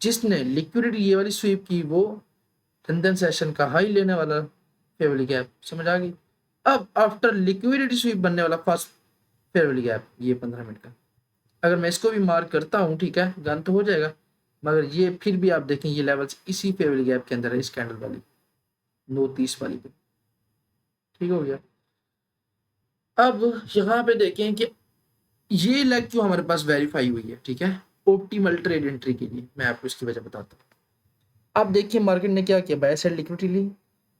जिसने लिक्विडिटी ये वाली स्वीप की, वो लंदन सेशन का हाई लेने वाला फेवर गैप, समझ आ गई। अब आफ्टर लिक्विडिटी स्वीप बनने वाला फर्स्ट फेवर गैप, ये 15 मिनट का, अगर मैं इसको भी मार्क करता हूँ, ठीक है, गन तो हो जाएगा, मगर ये फिर भी आप देखें, ये लेवल्स इसी फेवर गैप के अंदर है, इस कैंडल वाली 9:30 वाली पे, ठीक हो गया। अब यहाँ पे देखें कि ये लेग क्यों हमारे पास वेरीफाई हुई है, ठीक है, ऑप्टिमल ट्रेड एंट्री के लिए। मैं आपको इसकी वजह बताता हूँ। आप देखिए मार्केट ने क्या किया, बाय साइड लिक्विडिटी ली।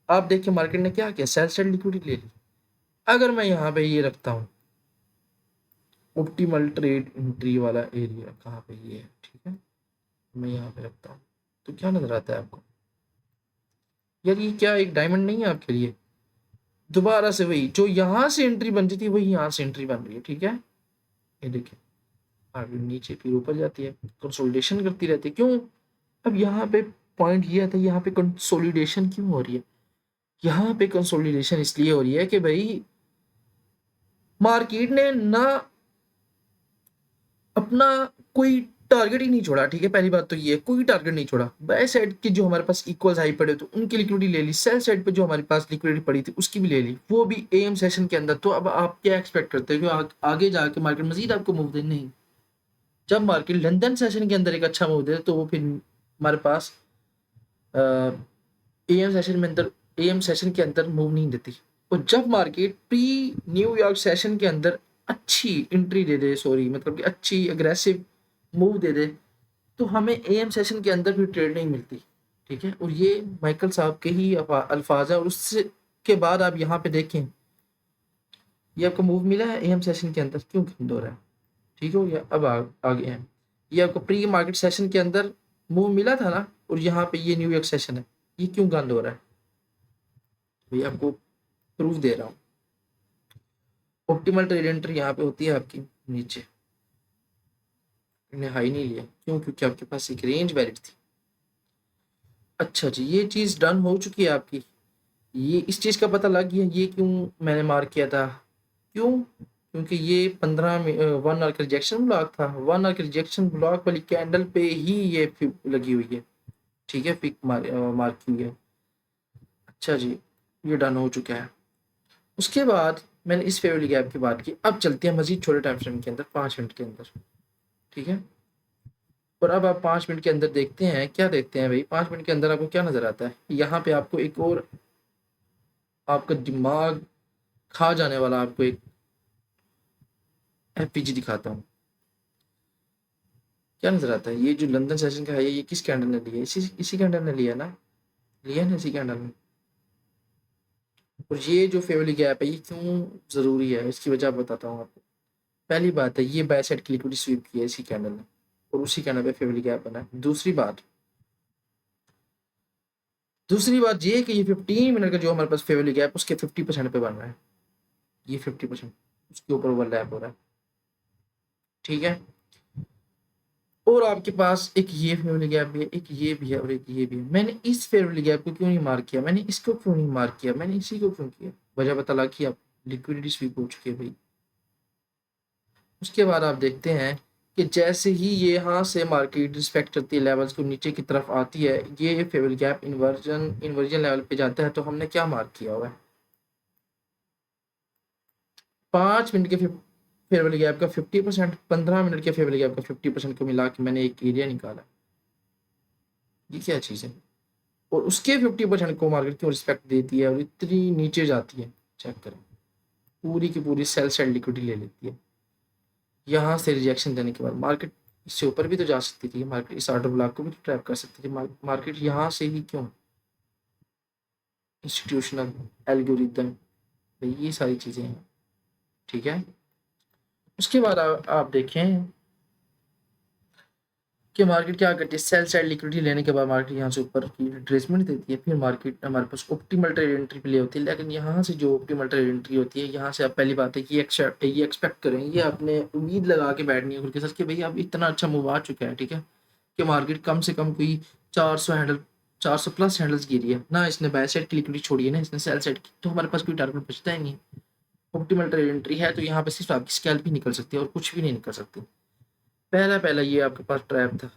आप देखिए मार्केट ने क्या किया, सेल साइड लिक्विडिटी ले ली। अगर मैं यहाँ पे ये रखता हूँ, ऑप्टिमल ट्रेड एंट्री वाला एरिया कहाँ पे, ये है, ठीक है, मैं यहाँ पे रखता हूँ, तो क्या नजर आता है आपको, यार ये क्या एक डायमंड नहीं है आपके लिए? दोबारा से वही जो यहाँ से एंट्री बन रही थी वही यहाँ से एंट्री बन रही है, ठीक है। ये देखिए आगे नीचे फिर ऊपर जाती है, कंसोलिडेशन करती रहती है। क्यों? अब यहाँ पे पॉइंट ये आता है, यहाँ पे कंसोलिडेशन क्यों हो रही है? यहाँ पे कंसोलिडेशन इसलिए हो रही है कि भाई मार्केट ने ना अपना कोई टारगेट ही नहीं छोड़ा, ठीक है। पहली बात तो ये है, कोई टारगेट नहीं छोड़ा। बाय साइड के जो हमारे पास इक्वल्स हाई पड़े तो उनकी लिक्विडिटी ले ली, सेल साइड पे जो हमारे पास लिक्विडिटी पड़ी थी उसकी भी ले ली, वो भी एएम सेशन के अंदर। तो अब आप क्या एक्सपेक्ट करते हो कि आगे जाके मार्केट मजीद आपको मूव दे? नहीं। जब मार्केट लंदन सेशन के अंदर एक अच्छा मूव दे तो वो फिर हमारे पास एएम सेशन में अंदर एएम सेशन के अंदर मूव नहीं देती। और जब मार्केट प्री न्यूयॉर्क सेशन के अंदर अच्छी एंट्री दे दे, सॉरी मतलब कि अच्छी अग्रेसिव मूव दे दे, तो हमें एएम सेशन के अंदर भी ट्रेड नहीं मिलती, ठीक है। और ये माइकल साहब के ही अल्फाज है। और उससे के बाद आप यहाँ पे देखें, ये आपको मूव मिला है एएम सेशन के अंदर, क्यों बंद हो रहा है? ठीक हो गया। अब आगे हैं, ये आपको प्री मार्केट सेशन के अंदर मूव मिला था ना, और यहाँ पे ये न्यूयॉर्क सेशन है, ये क्यों बंद हो रहा है? भैया आपको प्रूफ दे रहा हूँ। ऑप्टिमल ट्रेड एंट्री यहाँ पे होती है आपकी नीचे, इन्हें हाई नहीं लिया, क्यों? क्योंकि आपके पास एक रेंज वैलिड थी। अच्छा जी, ये चीज़ डन हो चुकी है आपकी, ये इस चीज़ का पता लग गया ये क्यों मैंने मार्क किया था। क्यों? क्योंकि ये 15 में 1 आवर का रिजेक्शन ब्लॉक था। 1 आवर के रिजेक्शन ब्लॉक वाली कैंडल पे ही ये लगी हुई है, ठीक है, पिक मार्क की है। अच्छा जी, ये डन हो चुका है। उसके बाद मैंने इस फेवरली गैप की बात की। अब चलते हैं मजीद छोटे टाइम फ्रेम के अंदर, 5 मिनट के अंदर, ठीक है। और अब आप 5 मिनट के अंदर देखते हैं, क्या देखते हैं भाई? 5 मिनट के अंदर आपको क्या नजर आता है? यहाँ पे आपको एक और आपका दिमाग खा जाने वाला आपको एक एफपीजी दिखाता हूँ। क्या नजर आता है? ये जो लंदन सेशन का है, ये किस कैंडल ने लिया? इसी कैंडल ने लिया ना? लिया ना इसी कैंडल ने। और ये जो फेवरली गैप है, ये क्यों जरूरी है इसकी वजह बताता हूँ आपको। पहली बात है, ये बाय साइड की लिक्विडिटी स्वीप की है इसी कैंडल ने, और उसी कैंडल पे फेवरली गैप बना है। दूसरी बात ये है कि ये 15 मिनट का जो हमारे पास फेवरली गैप उसके 50% पे बन रहा है। ये 50% उसके ऊपर ओवरलैप हो रहा है, ठीक है। और आपके पास एक ये फेवरली गैप भी है, एक ये भी है, और एक ये भी है। मैंने इस फेवरली गैप को क्यों नहीं मार्क किया? मैंने इसको क्यों नहीं मार्क किया? मैंने इसी को क्यों किया? वजह पता लगा कि आप लिक्विडिटी स्वीप हो चुकी है भाई। उसके बाद आप देखते हैं कि जैसे ही ये यहाँ से मार्केट रिस्पेक्ट करती है लेवल्स को, नीचे की तरफ आती है, ये फेवरल गैप इन्वर्जन लेवल पे जाता है, तो हमने क्या मार्क किया हुआ है? 5 मिनट के फेवरल गैप का 50%, 15 मिनट के फेवरल गैप का 50% को मिला के मैंने एक एरिया निकाला। ये क्या चीज़ है? और उसके 50% को मार्केट क्यों रिस्पेक्ट देती है और इतनी नीचे जाती है? चेक करें, पूरी की पूरी सेल साइड लिक्विडिटी ले लेती है। यहाँ से रिजेक्शन देने के बाद मार्केट इससे ऊपर भी तो जा सकती थी, मार्केट इस ऑर्डर ब्लॉक को भी तो ट्रैप कर सकती थी। मार्केट यहाँ से ही क्यों? इंस्टीट्यूशनल एल्गोरिदम, भाई ये सारी चीज़ें हैं, ठीक है। उसके बाद आप देखें कि मार्केट क्या करती है। सेल साइड लिक्विडिटी लेने के बाद मार्केट यहाँ से ऊपर की रिट्रेसमेंट देती है, फिर मार्केट हमारे पास ऑप्टिमल ट्रेड एंट्री पे ले होती है। लेकिन यहाँ से जो ऑप्टिमल ट्रेड एंट्री होती है, यहाँ से आप पहली बात है कि ये एक्सपेक्ट करें, ये आपने उम्मीद लगा के बैठनी है खुल के सर कि भाई अब इतना अच्छा मूव आ चुका है, ठीक है, कि मार्केट कम से कम कोई 400 प्लस हैंडल्स गिरी है ना, इसने बाय साइड की लिक्विडिटी छोड़ी है ना, इसने सेल साइड की, तो हमारे पास कोई टारगेट बचता ही नहीं। ऑप्टिमल ट्रेड एंट्री है तो यहाँ पे सिर्फ आपकी स्कैल्प ही निकल सकती है और कुछ भी नहीं निकल सकती। पहला पहला ये आपके पास ट्रैप था,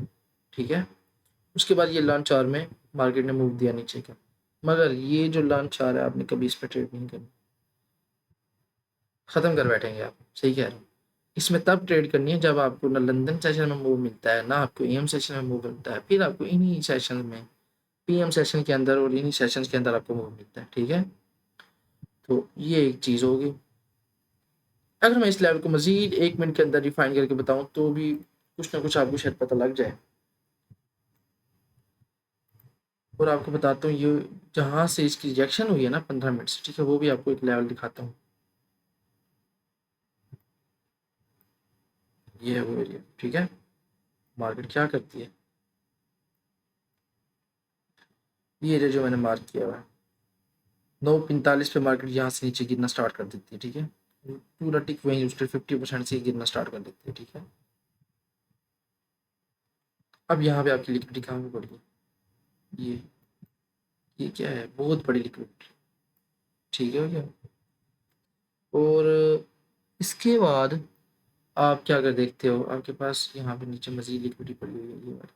ठीक है। उसके बाद ये लॉन्च आवर में मार्केट ने मूव दिया नीचे का, मगर ये जो लॉन्च आवर है आपने कभी इस पर ट्रेड नहीं करनी, खत्म कर बैठेंगे आप, सही कह रहे हो। इसमें तब ट्रेड करनी है जब आपको ना लंदन सेशन में मूव मिलता है, ना आपको एम सेशन में मूव मिलता है, फिर आपको इन्हीं सेशन में पीएम सेशन के अंदर और इन्हीं सेशन के अंदर आपको मूव मिलता है, ठीक है। तो ये एक चीज़ होगी। अगर मैं इस लेवल को मजीद 1 मिनट के अंदर रिफाइन करके बताऊं तो भी कुछ ना कुछ आपको शायद पता लग जाए। और आपको बताता हूँ ये जहाँ से इसकी रिजेक्शन हुई है ना 15 मिनट से, ठीक है, वो भी आपको एक लेवल दिखाता हूँ। ये है वो एरिया, ठीक है। मार्केट क्या करती है, ये एरिया जो मैंने मार्क किया हुआ है, 9:45 पे मार्केट यहाँ से नीचे गिरना स्टार्ट कर देती है, ठीक है। पूरा टिक वहीं उसके 50% से गिरना स्टार्ट कर देती है, ठीक है। अब यहाँ पे आपकी लिक्विडिटी कहाँ पे पड़ी है, ये क्या है, बहुत बड़ी लिक्विडिटी, ठीक है क्या। और इसके बाद आप क्या कर देखते हो, आपके पास यहाँ पे नीचे मजीद लिक्विडिटी पड़ी हुई है, ये वाली,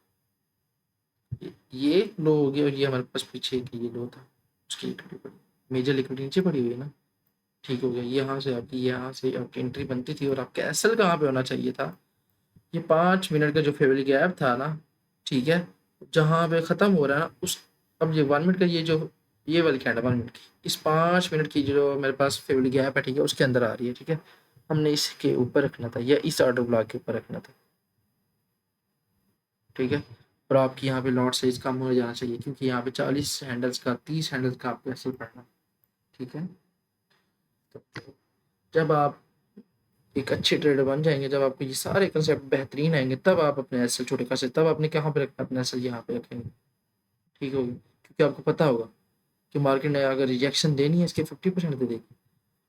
ये लो हो गया, और ये हमारे पास पीछे एक ये लो था, उसकी लिक्विडिटी पड़ी, मेजर लिक्विडिटी नीचे पड़ी हुई है ना, ठीक हो गया। यहाँ से आपकी एंट्री बनती थी, और आपका एसएल कहाँ पे होना चाहिए था, ये 5 मिनट का जो फेवरी गैप था ना, ठीक है, जहाँ पे ख़त्म हो रहा है ना उस, अब ये 1 मिनट का ये जो ये वाली कैंडल 1 मिनट की, इस 5 मिनट की जो मेरे पास फेवरी गैप है, ठीक है, उसके अंदर आ रही है, ठीक है। हमने इसके ऊपर रखना था, या इस ऑर्डर ब्लॉक के ऊपर रखना था, ठीक है। और आपकी यहाँ पे लॉट साइज कम हो जाना चाहिए, क्योंकि यहाँ पे 40 हैंडल्स का 30 हैंडल्स का आपको ऐसे ही पड़ना, ठीक है। तो जब आप एक अच्छे ट्रेडर बन जाएंगे, जब आपको ये सारे कंसेप्ट बेहतरीन आएंगे, तब आप अपने एसएल छोटे कर सकते, तब आपने कहाँ पे रखना, अपने एसएल यहाँ पे रखेंगे, ठीक होगी, क्योंकि आपको पता होगा कि मार्केट ने अगर रिजेक्शन देनी है इसके 50% दे देगी।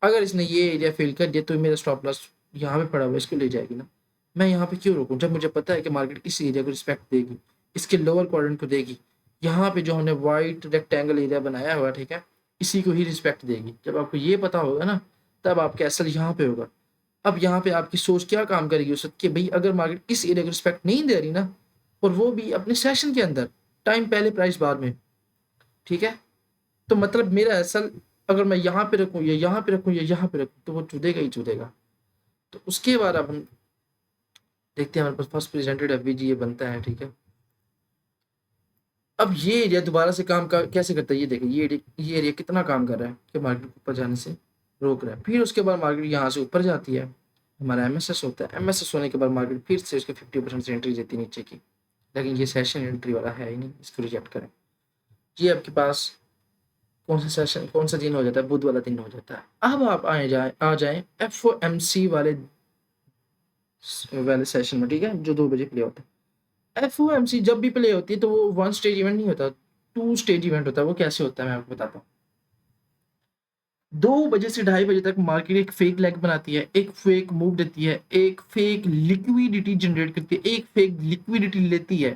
अगर इसने ये एरिया फिल कर दिया तो मेरा स्टॉप लॉस यहाँ पे पड़ा हुआ है, इसको ले जाएगी ना। मैं यहाँ पे क्यों रोकूं, जब मुझे पता है कि मार्केट इस एरिया को रिस्पेक्ट देगी, इसके लोअर क्वाड्रेंट को देगी, यहाँ पे जो हमने वाइट रेक्टेंगल एरिया बनाया हुआ है, ठीक है, इसी को ही रिस्पेक्ट देगी। जब आपको ये पता होगा ना, तब आपका एसएल यहाँ पे होगा। अब यहाँ पे आपकी सोच क्या काम करेगी उस वक्त, कि भाई अगर मार्केट इस एरिया को रिस्पेक्ट नहीं दे रही ना, और वो भी अपने सेशन के अंदर, टाइम पहले प्राइस बाद में, ठीक है, तो मतलब मेरा एसएल अगर मैं यहाँ पे रखूँ या यहाँ पे रखूँ या यहाँ पे रखूँ, तो वो चुदेगा ही चुदेगा। तो उसके बाद अब हम देखते हैं, हमारे पास फर्स्ट प्रेजेंटेड एफवीजी ये बनता है, ठीक है। अब ये एरिया दोबारा से काम का कैसे करता है, ये देखिए, ये एरिया कितना काम कर रहा है कि मार्केट को ऊपर जाने से रोक रहा है। फिर उसके बाद मार्केट यहाँ से ऊपर जाती है, हमारा एमएसएस होता है, एमएसएस होने के बाद मार्केट फिर से उसके 50% से एंट्री देती है नीचे की, लेकिन ये सेशन एंट्री वाला है ही नहीं, इसको रिजेक्ट करें। ये आपके पास कौन सा सेशन, कौन सा दिन हो जाता है, बुध वाला दिन हो जाता है। अब आप आ जाए एफओएमसी वाले सेशन में, ठीक है, जो 2 बजे प्ले होता है। एफओएमसी जब भी प्ले होती है तो वो 1 स्टेज इवेंट नहीं होता, 2 स्टेज इवेंट होता है। वो कैसे होता है मैं आपको बताता हूँ। 2 बजे से 2:30 बजे तक मार्केट एक फेक लेग बनाती है, एक फेक मूव देती है, एक फेक लिक्विडिटी जनरेट करती है, एक फेक लिक्विडिटी लेती है,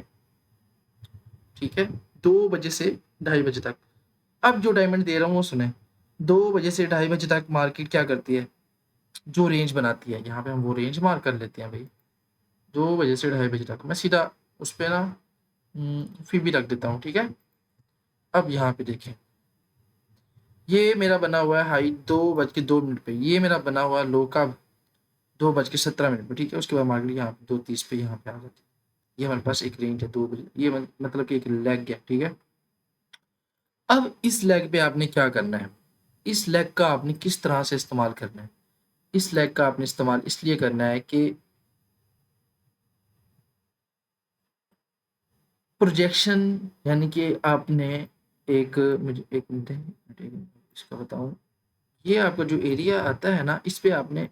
ठीक है, 2 बजे से 2:30 बजे तक। अब जो डायमंड दे रहा हूँ वो सुने, 2 बजे से 2:30 बजे तक मार्केट क्या करती है, जो रेंज बनाती है, यहाँ पे हम वो रेंज मार्क कर लेते हैं भाई। 2 बजे से 2:30 बजे तक मैं सीधा उस पर ना फी भी रख देता हूँ, ठीक है। अब यहाँ पे देखें, ये मेरा बना हुआ है हाई 2:02 पे, ये मेरा बना हुआ लो का 2:17 पे, ठीक है। उसके बाद मार्केट यहाँ पे 2:30 पे यहाँ पे आ जाती है। ये हमारे पास एक रेंज है 2 बजे, ये मतलब कि एक लेग है, ठीक है। अब इस लेग पे आपने क्या करना है, इस लेग का आपने किस तरह से इस्तेमाल करना है। इस लेग का आपने इस्तेमाल इसलिए करना है कि प्रोजेक्शन, यानी कि आपने एक, मुझे एक मिनट है, इसका बताऊं, ये आपका जो एरिया आता है ना, इस पे आपने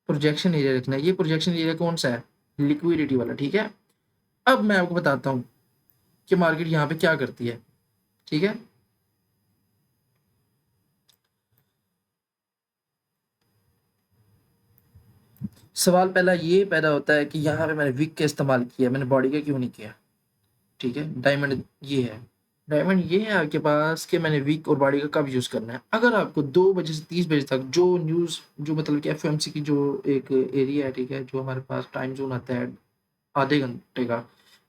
प्रोजेक्शन एरिया रखना है। ये प्रोजेक्शन एरिया कौन सा है, लिक्विडिटी वाला, ठीक है। अब मैं आपको बताता हूँ कि मार्केट यहाँ पे क्या करती है, ठीक है। सवाल पहला ये पैदा होता है कि यहाँ पे मैंने विक का इस्तेमाल किया, मैंने बॉडी का क्यों नहीं किया, ठीक है। डायमंड ये है, डायमंड ये है आपके पास कि मैंने वीक और बॉडी का कब यूज़ करना है। अगर आपको 2 बजे से 30 बजे तक जो न्यूज़, जो मतलब कि एफओएमसी की जो एक एरिया है, ठीक है, जो हमारे पास टाइम जोन आता है आधे घंटे का,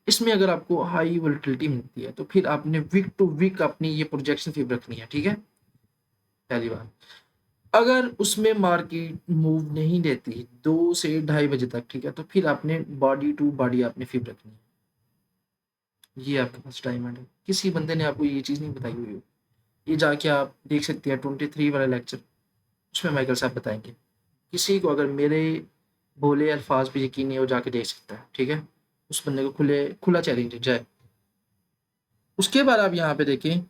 इसमें अगर आपको हाई वोलेटिलिटी मिलती है, तो फिर आपने वीक टू वीक अपनी ये प्रोजेक्शन फीब रखनी है, ठीक है, पहली बात। अगर उसमें मार्केट मूव नहीं देती 2 से 2:30 बजे तक, ठीक है, तो फिर आपने बॉडी टू बॉडी आपने फीब रखनी है। ये आपके पास डायमंड है, किसी बंदे ने आपको ये चीज़ नहीं बताई हुई हो। ये जाके आप देख सकते हैं 23 वाला लेक्चर, उसमें माइकल साहब बताएंगे। किसी को अगर मेरे बोले अल्फाज पे यकीन नहीं हो, जाके देख सकता है, ठीक है। उस बंदे को खुला चैलेंज है, जय। उसके बाद आप यहाँ पे देखें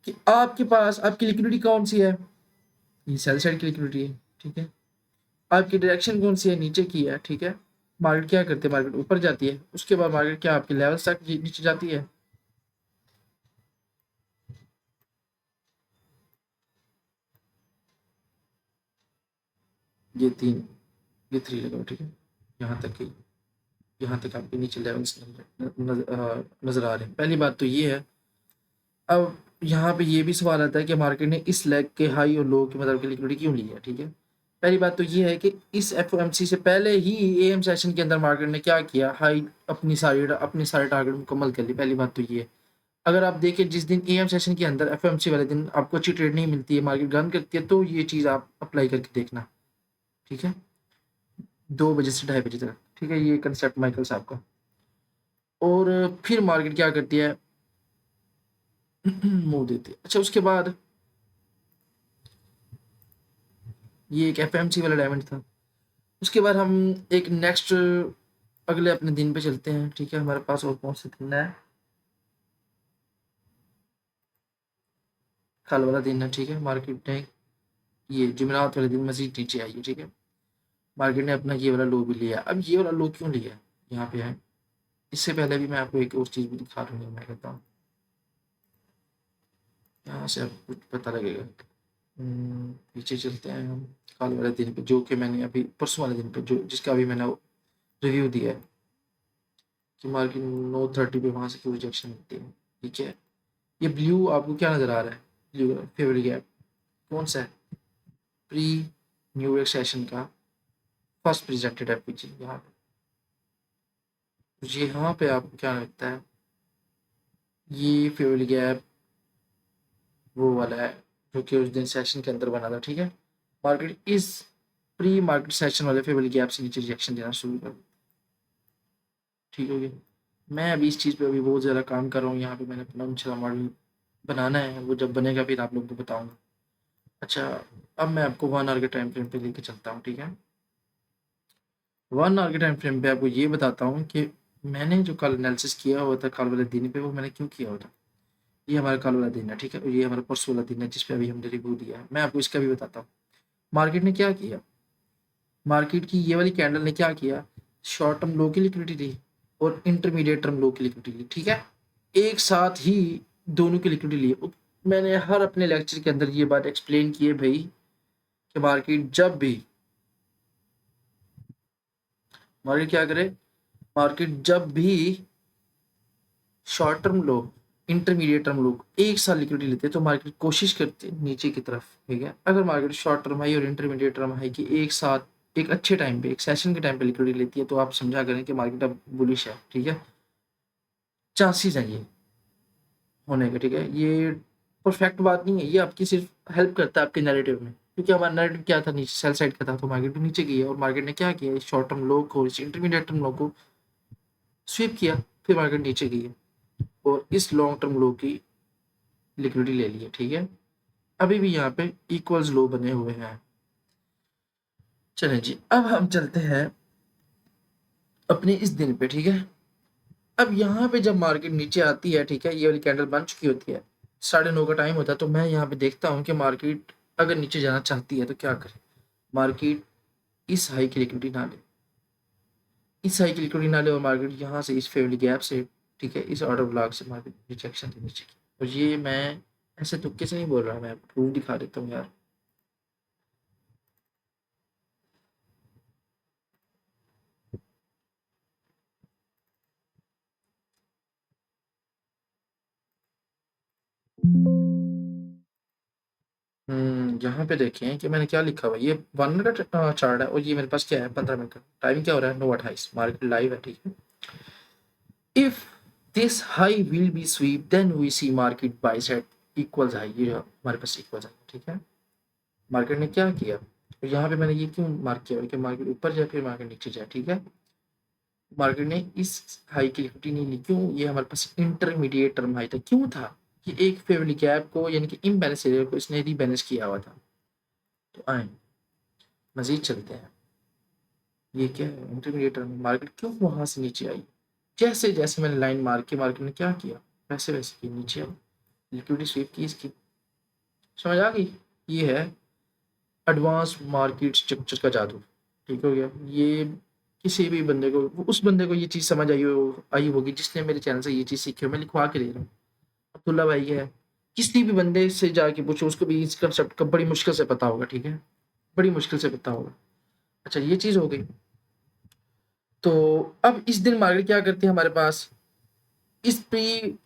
कि आपके पास आपकी लिक्विडिटी कौन सी है, ये सेल साइड की लिक्विडिटी है, ठीक है। आपकी डायरेक्शन कौन सी है, नीचे की है, ठीक है। मार्केट क्या करती है, मार्केट ऊपर जाती है, उसके बाद मार्केट क्या आपके लेवल तक नीचे जाती है, ये 3, ये 3 लगाओ, ठीक है? यहाँ तक आपके नीचे लेवल्स नज़र आ रहे हैं। पहली बात तो ये है। अब यहाँ पे ये भी सवाल आता है कि मार्केट ने इस लेग के हाई और लो की मतलब की लिक्विडिटी क्यों ली है, ठीक है? पहली बात तो ये है कि इस एफओएमसी से पहले ही एएम सेशन के अंदर मार्केट ने क्या किया, हाई अपनी सारे टारगेट मुकम्मल कर ली। पहली बात तो ये है। अगर आप देखें जिस दिन एएम सेशन के अंदर एफओएमसी वाले दिन आपको अच्छी ट्रेड नहीं मिलती है, मार्केट गन करती है, तो ये चीज़ आप अप्लाई करके देखना, ठीक है? 2 बजे से 2:30 बजे तक, ठीक है? ये कंसेप्ट माइकल साहब का। और फिर मार्केट क्या करती है, मूव देती है। अच्छा, उसके बाद ये एक एफएमसी वाला डायमंड था। उसके बाद हम एक नेक्स्ट अगले अपने दिन पे चलते हैं, ठीक है? हमारे पास और कौन सा दिन है? कल वाला दिन है, ठीक है? मार्केट ने ये जुमेरात वाले दिन मजीद नीचे आई है, ठीक है? मार्केट ने अपना ये वाला लो भी लिया। अब ये वाला लो क्यों लिया, यहाँ पे है। इससे पहले भी मैं आपको एक और चीज़ भी दिखा दूंगा, मैं कहता हूँ यहाँ से आपको कुछ पता लगेगा। पीछे चलते हैं हम कल वाले दिन पे, जो कि मैंने अभी परसों वाले दिन पे जो जिसका अभी मैंने रिव्यू दिया है कि मार्केट 9:30 पे वहाँ से क्यों रिजेक्शन मिलती है, ठीक है? ये ब्लू आपको क्या नज़र आ रहा है, ब्लू फेवरेट गैप कौन सा है? प्री न्यू ईयर सेशन का फर्स्ट प्रेजेंटेड एफपीजी यहाँ पे। तो यहाँ पे आपको क्या लगता है, ये फेवरेट गैप वो वाला है जो कि उस दिन सेशन के अंदर बना था, ठीक है? मार्केट इस प्री मार्केट सेशन वाले फेवरेट गैप से नीचे रिजेक्शन देना शुरू कर, ठीक हो गया? मैं अभी इस चीज़ पे अभी बहुत ज़्यादा काम कर रहा हूँ। यहाँ पे मैंने अपना इंशाल्लाह मॉडल बनाना है, वो जब बनेगा फिर आप लोगों को बताऊँगा। अच्छा, अब मैं आपको 1 आवर के टाइम फ्रेम पे लेके चलता हूँ, ठीक है? 1 आवर के टाइम फ्रेम पे आपको ये बताता हूँ कि मैंने जो कल एनालिसिस किया हुआ था कल वाले दिन पे, वो मैंने क्यों किया हुआ था। ये हमारा कल वाला दिन है, ठीक है? और ये हमारा परसों वाला दिन है जिस पे अभी हमने रिव्यू दिया है। मैं आपको इसका भी बताता हूँ। मार्केट ने क्या किया, मार्केट की ये वाली कैंडल ने क्या किया, शॉर्ट टर्म लो की लिक्विडिटी ली और इंटरमीडिएट टर्म लो की लिक्विडिटी ली, ठीक है? एक साथ ही दोनों की लिक्विडिटी ली। मैंने हर अपने लेक्चर के अंदर ये बात एक्सप्लेन की है भाई कि मार्केट क्या करे, मार्केट जब भी शॉर्ट टर्म लो इंटरमीडिएट टर्म लो एक साथ लिक्विडिटी लेते हैं तो मार्केट कोशिश करती है नीचे की तरफ, ठीक है? अगर मार्केट शॉर्ट टर्म हाई और इंटरमीडिएट टर्म हाई की एक साथ एक अच्छे टाइम पे एक सेशन के टाइम पे लिक्विडिटी लेती है तो आप समझा करें कि मार्केट अब बुलिश है, ठीक है? चांसेस हैं ये होने के, ठीक है? ये परफेक्ट बात नहीं है, ये आपकी सिर्फ हेल्प करता है आपके नैरेटिव में, क्योंकि हमारा नैरेटिव क्या था, नीचे सेल साइड का था तो मार्केट भी नीचे गई है और मार्केट ने क्या किया, शॉर्ट टर्म लो को इंटरमीडिएट टर्म लो को स्वीप किया, फिर मार्केट नीचे गई है और इस लॉन्ग टर्म लो की लिक्विडिटी ले ली है, ठीक है? अभी भी यहाँ पे इक्वल्स लो बने हुए हैं। चलें जी, अब हम चलते हैं अपने इस दिन पे, ठीक है? अब यहाँ पे जब मार्केट नीचे आती है, ठीक है, ये वाली कैंडल बन चुकी होती है, 9:30 का टाइम होता है, तो मैं यहाँ पे देखता हूँ कि मार्केट अगर नीचे जाना चाहती है तो क्या करे, मार्केट इस हाई की लिक्विडिटी ना ले, इस हाई की लिक्विडिटी ना ले और मार्केट यहाँ से इस फेवरेट गैप से, ठीक है, इस ऑर्डर ब्लॉक से मार्केट रिजेक्शन देनी चाहिए। और ये मैं ऐसे तुक्के से नहीं बोल रहा, मैं प्रूफ दिखा देता हूँ यार। यहाँ पे देखें कि मैंने क्या लिखा हुआ है, ये 1 मिनट का चार्ट है और ये मेरे पास क्या है 15 मिनट का टाइम, क्या हो रहा है 9:28, मार्केट लाइव है, ठीक है? If this high will be sweep then we see market buy set equals high, ये हमारे पास इक्वल्स है, ठीक है? मार्केट ने क्या किया, तो यहाँ पे मैंने ये क्यों मार्क किया कि मार्केट ऊपर जाए फिर मार्केट नीचे जाए, ठीक है? मार्केट ने इस हाई की लिक्विडिटी नहीं ली, क्यों? ये हमारे पास इंटरमीडिएट टर्म हाई था, क्यों था कि एक फेवरेट गैप को यानी कि इम्बैलेंस एरिया को इसने रीबैलेंस किया हुआ था। तो आए मजीद चलते हैं, ये क्या है इंटरमीडिएट टर्म, मार्केट क्यों वहां से नीचे आई, जैसे जैसे मैंने लाइन मार के मार्केट ने क्या किया वैसे वैसे की नीचे आई, लिक्विडिटी स्वीप की इसकी, समझ आ गई? ये है एडवांस मार्केट स्ट्रक्चर का जादू, ठीक हो गया? ये किसी भी बंदे को, उस बंदे को ये चीज़ समझ आई होगी जिसने मेरे चैनल से ये चीज़ सीखी हो, मैं लिखवा के दे रहा हूँ। अब्दुल्ला भाई है, किसी भी बंदे से जाके पूछो, उसको भी इस कंसेप्ट का बड़ी मुश्किल से पता होगा, ठीक है? बड़ी मुश्किल से पता होगा। अच्छा ये चीज़ हो गई। तो अब इस दिन मार्केट क्या करती है हमारे पास, इस प्री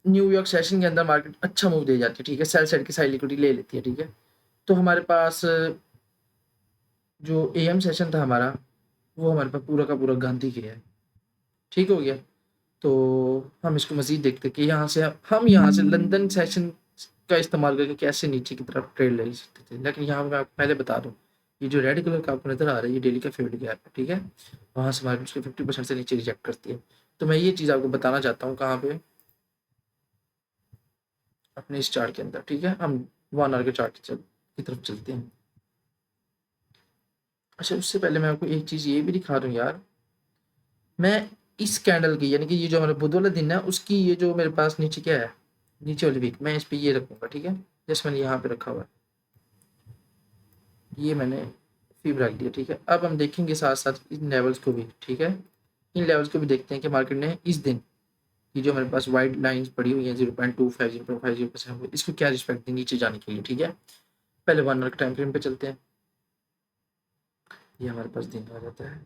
न्यूयॉर्क सेशन के अंदर मार्केट अच्छा मूव दे जाती है, ठीक है, सेल साइड की साइड लिक्विडिटी ले लेती है, ठीक है। तो हमारे पास जो एएम सेशन था हमारा, वो हमारे पास पूरा का पूरा गांधी गया है, ठीक हो गया। तो हम इसको मज़ीद देखते हैं कि यहाँ से लंदन सेशन का इस्तेमाल करके कैसे नीचे की तरफ ट्रेड ले सकते थे। लेकिन यहाँ पे मैं आपको पहले बता दूँ, ये जो रेड कलर का आपको नज़र आ रहा है, ये डेली का फेवरेट गैप है, ठीक है। वहाँ से मार्केट उसके 50% से नीचे रिजेक्ट करती है। तो मैं ये चीज़ आपको बताना चाहता हूँ कहाँ पे, अपने इस चार्ट के अंदर, ठीक है। हम 1 आवर के चार्ट की तरफ चलते हैं। अच्छा उससे पहले मैं आपको एक चीज़ ये भी दिखा दूँ यार, मैं इस कैंडल की, यानी कि ये जो हमारा बुध वाला दिन है, उसकी ये जो मेरे पास नीचे क्या है, नीचे वाली वीक, मैं इस पे ये रखूँगा, ठीक है। जैसे मैंने यहाँ पे रखा हुआ है, ये मैंने फीब रख दिया, ठीक है। अब हम देखेंगे साथ साथ इन लेवल्स को भी, ठीक है। इन लेवल्स को भी देखते हैं कि मार्केट ने इस दिन की जो हमारे पास वाइड लाइंस पड़ी हुई हैं 0.25 0.50%, इसको क्या रिस्पेक्ट दी नीचे जाने के लिए, ठीक है। पहले 1 आवर टाइम फ्रेम पे चलते हैं। ये हमारे पास दिन आ जाता है,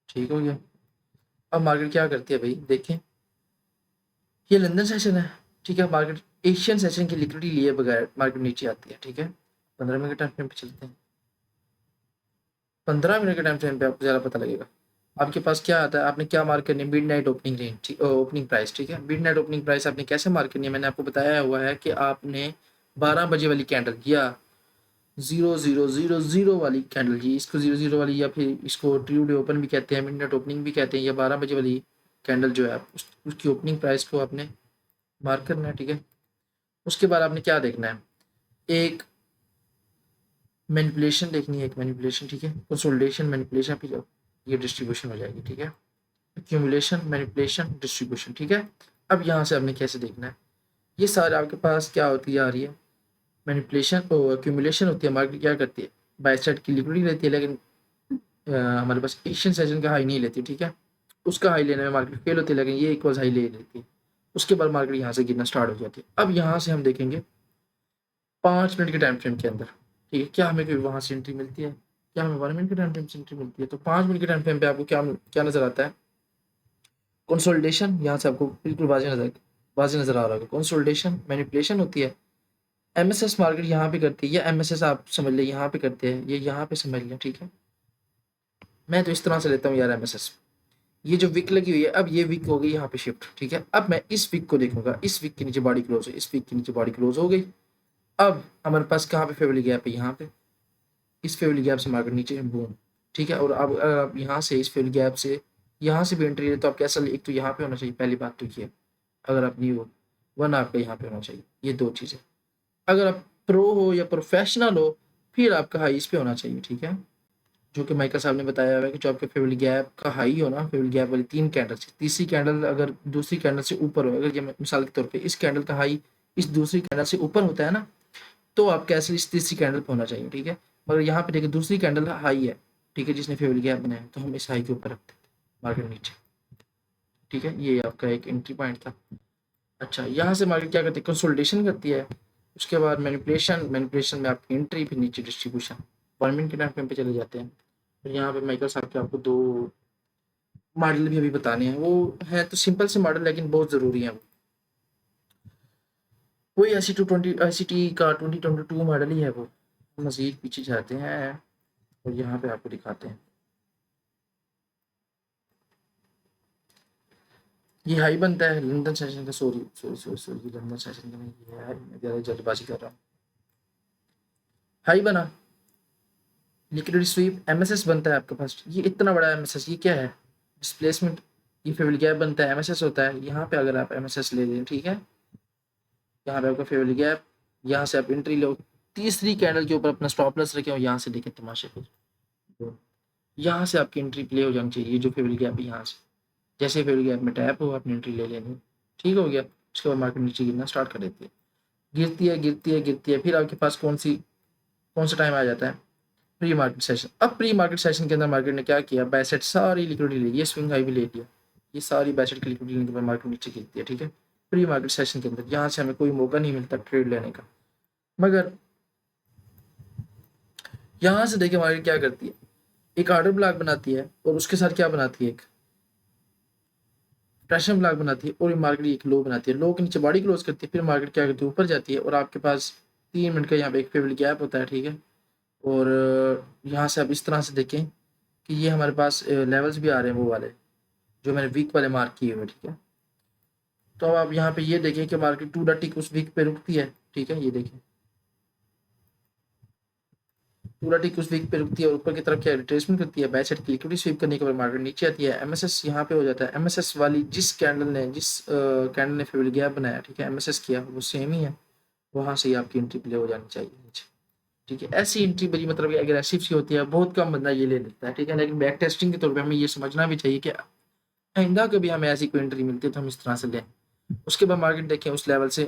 ठीक हो गया। अब मार्केट क्या करती है भाई, देखें, ये लंदन सेशन है, ठीक है। मार्केट एशियन सेशन की लिक्विडिटी लिए बगैर मार्केट नीचे आती है, ठीक है। 15 मिनट के टाइम फ्रेम पे चलते हैं। 15 मिनट के टाइम फ्रेम पे आपको ज़्यादा पता लगेगा। आपके पास क्या आता है, आपने क्या मार्क करनी है, मिड नाइट ओपनिंग रेंज, ठीक, ओपनिंग प्राइस, ठीक है। मिड नाइट ओपनिंग प्राइस आपने कैसे मार्क करनी है, मैंने आपको बताया हुआ है कि आपने 12 बजे वाली कैंडल या 0000 वाली कैंडल, जी इसको 00 वाली, या फिर इसको ट्यूडे ओपन भी कहते हैं, मिड नाइट ओपनिंग भी कहते हैं, या 12 बजे वाली कैंडल जो है उसकी ओपनिंग प्राइस को आपने मार्क करना है, ठीक है। उसके बाद आपने क्या देखना है, एक मैनिपुलेशन देखनी है, एक मैनिपुलेशन, ठीक है। कंसोलिडेशन, मैनिपुलेशन, फिर ये डिस्ट्रीब्यूशन हो जाएगी, ठीक है। एक्यूमुलेशन, मैनिपुलेशन, डिस्ट्रीब्यूशन, ठीक है। अब यहाँ से आपने कैसे देखना है, ये सारे आपके पास क्या होती आ रही है, मैनिपुलेशन और एक्यूमुलेशन होती है। मार्केट क्या करती है, बाय साइड की लिक्विडिटी रहती है, लेकिन हमारे पास एशियन सेशन का हाई नहीं लेती, ठीक है। उसका हाई लेने में मार्केट फेल होती है, लेकिन ये इक्वल्स हाई ले लेती है। उसके बाद मार्केट यहाँ से गिरना स्टार्ट हो जाती है। अब यहाँ से हम देखेंगे 5 मिनट के टाइम फ्रेम के अंदर, ठीक है, क्या हमें कोई वहाँ से एंट्री मिलती है, क्या हमें 1 मिनट के टाइम फ्रेम से एंट्री मिलती है। तो 5 मिनट के टाइम फ्रेम पे आपको क्या क्या नजर आता है, कंसोलिडेशन, यहाँ से आपको बिल्कुल वाज़ेह नज़र आ रहा होगा। कंसोलिडेशन, मैनिपुलेशन होती है। एमएसएस मार्केट यहाँ पे करती है, या एमएसएस आप समझ लें यहाँ पे करते हैं, ये यहाँ पे समझ लें, ठीक है। मैं तो इस तरह से लेता हूँ यार एमएसएस। ये जो विक लगी हुई है, अब ये विक हो गई यहाँ पे शिफ्ट, ठीक है। अब मैं इस विक को देखूंगा, इस विक के नीचे बॉडी क्लोज है, इस विक के नीचे बॉडी क्लोज हो गई। अब हमारे पास कहाँ पे फेवरल गैप है, यहाँ पे। इस फेवरल गैप से मार्केट नीचे बूम, ठीक है। और अब अगर आप यहाँ से इस फेवरल गैप से यहाँ से भी एंट्री है, तो आप कैसा, एक तो यहाँ पे होना चाहिए, पहली बात तो ये, अगर आप न्यू हो, वरना आपका यहाँ पे होना चाहिए, ये दो चीज़ें। अगर आप प्रो हो या प्रोफेशनल हो, फिर आपका हाई इस पे होना चाहिए, ठीक है। जो कि माइकल साहब ने बताया हुआ है कि जो आपके फेवरल गैप का हाई हो ना, फेवरल गैप वाली 3 कैंडल से, तीसरी कैंडल अगर दूसरी कैंडल से ऊपर हो, अगर ये मिसाल के तौर पे इस कैंडल का हाई इस दूसरी कैंडल से ऊपर होता है ना, तो आप कैसे इस तीसरी कैंडल पे होना चाहिए, ठीक है। मगर यहाँ पे देखिए दूसरी कैंडल हाई है, ठीक है, जिसने फेवरल गैप बनाया है, तो हम इस हाई के ऊपर रखते हैं मार्केट नीचे, ठीक है। ये आपका एक एंट्री पॉइंट था। अच्छा यहाँ से मार्केट क्या करती है, कंसोलिडेशन करती है। उसके बाद मैनिपुलेशन, मैनिपुलेशन में आपकी एंट्री, फिर नीचे डिस्ट्रीब्यूशन। 1 मिनट के टाइम फ्रेम पे चले जाते हैं। फिर यहाँ पे माइकल साहब के आपको 2 मॉडल भी अभी बताने हैं, वो है तो सिंपल से मॉडल, लेकिन बहुत ज़रूरी है। वही IC220 का 2022 मॉडल ही है वो। मज़ीद पीछे जाते हैं और यहाँ पे आपको दिखाते हैं, ये हाई बनता है लंदन सेशन का, sorry sorry sorry sorry, London session का नहीं, ये है, मैं ज़्यादा जल्दबाजी कर रहा हूँ। हाई बना, लिक्विडिटी स्वीप, एमएसएस बनता है आपके पास, ये इतना बड़ा एमएसएस, ये क्या है, डिस्प्लेसमेंट, ये फेवरल गैप बनता है, एमएसएस होता है। यहाँ पे अगर आप एमएसएस ले लें, ठीक है, यहाँ पे आपका फेवरल गैप, यहाँ से आप एंट्री लो, तीसरी कैंडल के ऊपर अपना स्टॉप लॉस रखें और यहाँ से देखें तमाशे फिर, तो यहाँ से आपकी एंट्री प्ले हो जानी चाहिए। ये जो फेवरल गैप है, यहाँ से जैसे फेवरल गैप में टैप हो, अपनी एंट्री ले लेनी, ठीक हो गया। उसके बाद मार्केट नीचे गिरना स्टार्ट कर देती है, गिरती है गिरती है गिरती है, फिर आपके पास कौन सा टाइम आ जाता है, प्री मार्केट सेशन। अब प्री मार्केट सेशन के अंदर मार्केट ने क्या किया, बायसेट सारी लिक्विडिटी ली, ये स्विंग हाई भी ले लिया, ये सारी बायसेट की लिक्विडिटी लेने के बाद मार्केट नीचे गिरती है, ठीक है। प्री मार्केट सेशन के अंदर यहाँ से हमें कोई मौका नहीं मिलता ट्रेड लेने का। मगर यहाँ से देखिए मार्केट क्या करती है, एक ऑर्डर ब्लॉक बनाती है और उसके साथ क्या बनाती है, एक प्रेशर ब्लॉक बनाती है, और ये मार्केट एक लो बनाती है, लो के नीचे बॉडी क्लोज करती है, फिर मार्केट क्या करती है, ऊपर जाती है, और आपके पास 3 मिनट का यहाँ पे एक फेवरेट गैप होता है, ठीक है। और यहाँ से आप इस तरह से देखें कि ये हमारे पास लेवल्स भी आ रहे हैं वो वाले जो मैंने वीक वाले मार्क किए हुए, ठीक है। तो अब आप यहाँ पे ये देखें कि मार्केट 2 उस वीक पे रुकती है, ठीक है, ये देखें 2 उस वीक पे रुकती है और ऊपर की तरफ क्या रिट्रेसमेंट करती है, बाय साइड की लिक्विडिटी स्वीप करने के बाद मार्केट नीचे आती है, एमएसएस यहाँ पे हो जाता है, एमएसएस वाली जिस कैंडल ने फेवरेट गैप बनाया, ठीक है, एमएसएस किया वो सेम ही है, वहां से ही आपकी एंट्री प्ले हो जानी चाहिए नीचे, ठीक है। ऐसी एंट्री बड़ी मतलब एग्रेसिव सी होती है, बहुत कम बंदा ये ले लेता है, ठीक है, लेकिन बैक टेस्टिंग के तौर पे हमें ये समझना भी चाहिए कि आइंदा कभी हमें ऐसी कोई एंट्री मिलती है तो हम इस तरह से लें। उसके बाद मार्केट देखें उस लेवल से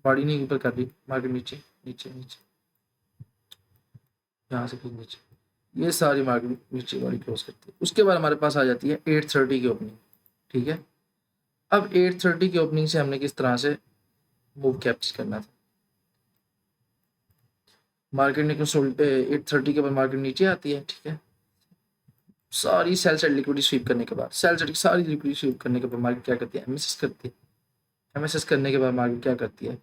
बॉडी नहीं ऊपर कर रही, मार्केट नीचे नीचे नीचे, यहाँ से फिर नीचे, ये सारी मार्केट नीचे बॉडी क्लोज करती है। उसके बाद हमारे पास आ जाती है 8:30 की ओपनिंग, ठीक है। अब 8:30 की ओपनिंग से हमने किस तरह से मूव कैप्चर करना था, मार्केट ने कुछ 8:30 के बाद मार्केट नीचे आती है, ठीक है, सारी सेल साइड लिक्विडिटी स्वीप करने के बाद, सेल साइड की सारी लिक्विडिटी स्वीप करने के बाद मार्केट क्या करती है, एमएसएस करती है, एमएसएस करने के बाद मार्केट क्या करती है,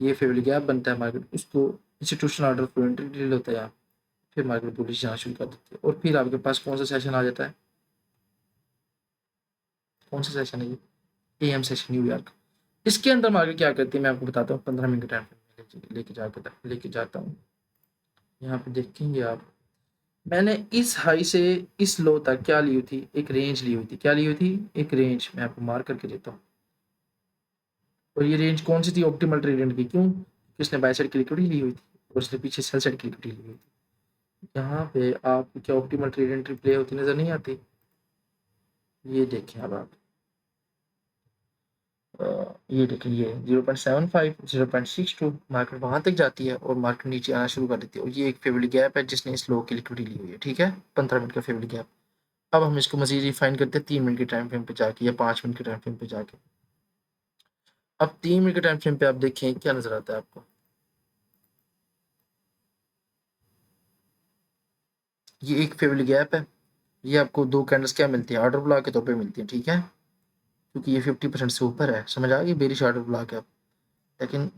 ये फेवरेट गैप बनता है, मार्केट उसको institutional order for entry deal होता है यहाँ, फिर मार्केट बुलिश जाना शुरू कर देती है, और फिर आपके पास कौन सा सेशन आ जाता है, कौन सा सेशन है ये, एएम सेशन न्यूयॉर्क। इसके अंदर मार्केट क्या करती है मैं आपको बताता हूँ, 15 मिनट टाइम लेके जाता हूँ, यहाँ पे देखेंगे आप, मैंने इस हाई से इस लो तक क्या ली हुई थी, एक रेंज ली हुई थी, क्या ली हुई थी, एक रेंज, मैं आपको मार्क करके देता हूँ, और ये रेंज कौन सी थी, ऑप्टिमल ट्रेडेंट की, क्यों, क्योंकि उसने बाय साइड की लिक्विडिटी ली हुई थी और उसने पीछे सेल साइड की लिक्विडिटी ली हुई थी। यहाँ पे आप क्या ऑप्टिमल ट्रेडेंट प्ले होती नजर नहीं आती, ये देखें अब आप, ये देखें, ये 0.75 0.62 मार्केट वहां तक जाती है और मार्केट नीचे आना शुरू कर देती है, और ये एक फेवरेट गैप है जिसने इस लो की लिक्विडिटी ली हुई है, ठीक है, 15 मिनट का फेवरेट गैप। अब हम इसको मजीद रिफाइन करते हैं 3 मिनट के टाइम फ्रेम पे जाके या 5 मिनट के टाइम फ्रेम पे जाके। अब 3 मिनट के टाइम फ्रेम पे आप देखें क्या नजर आता है आपको, ये एक फेवरेट गैप है, ये आपको 2 कैंडल्स क्या मिलती है, ऑर्डर ब्लॉक के तौर पे मिलती है, ठीक है, क्योंकि ये 50% से ऊपर है, समझ आ गई, बेरिश ऑर्डर ब्लॉक है। लेकिन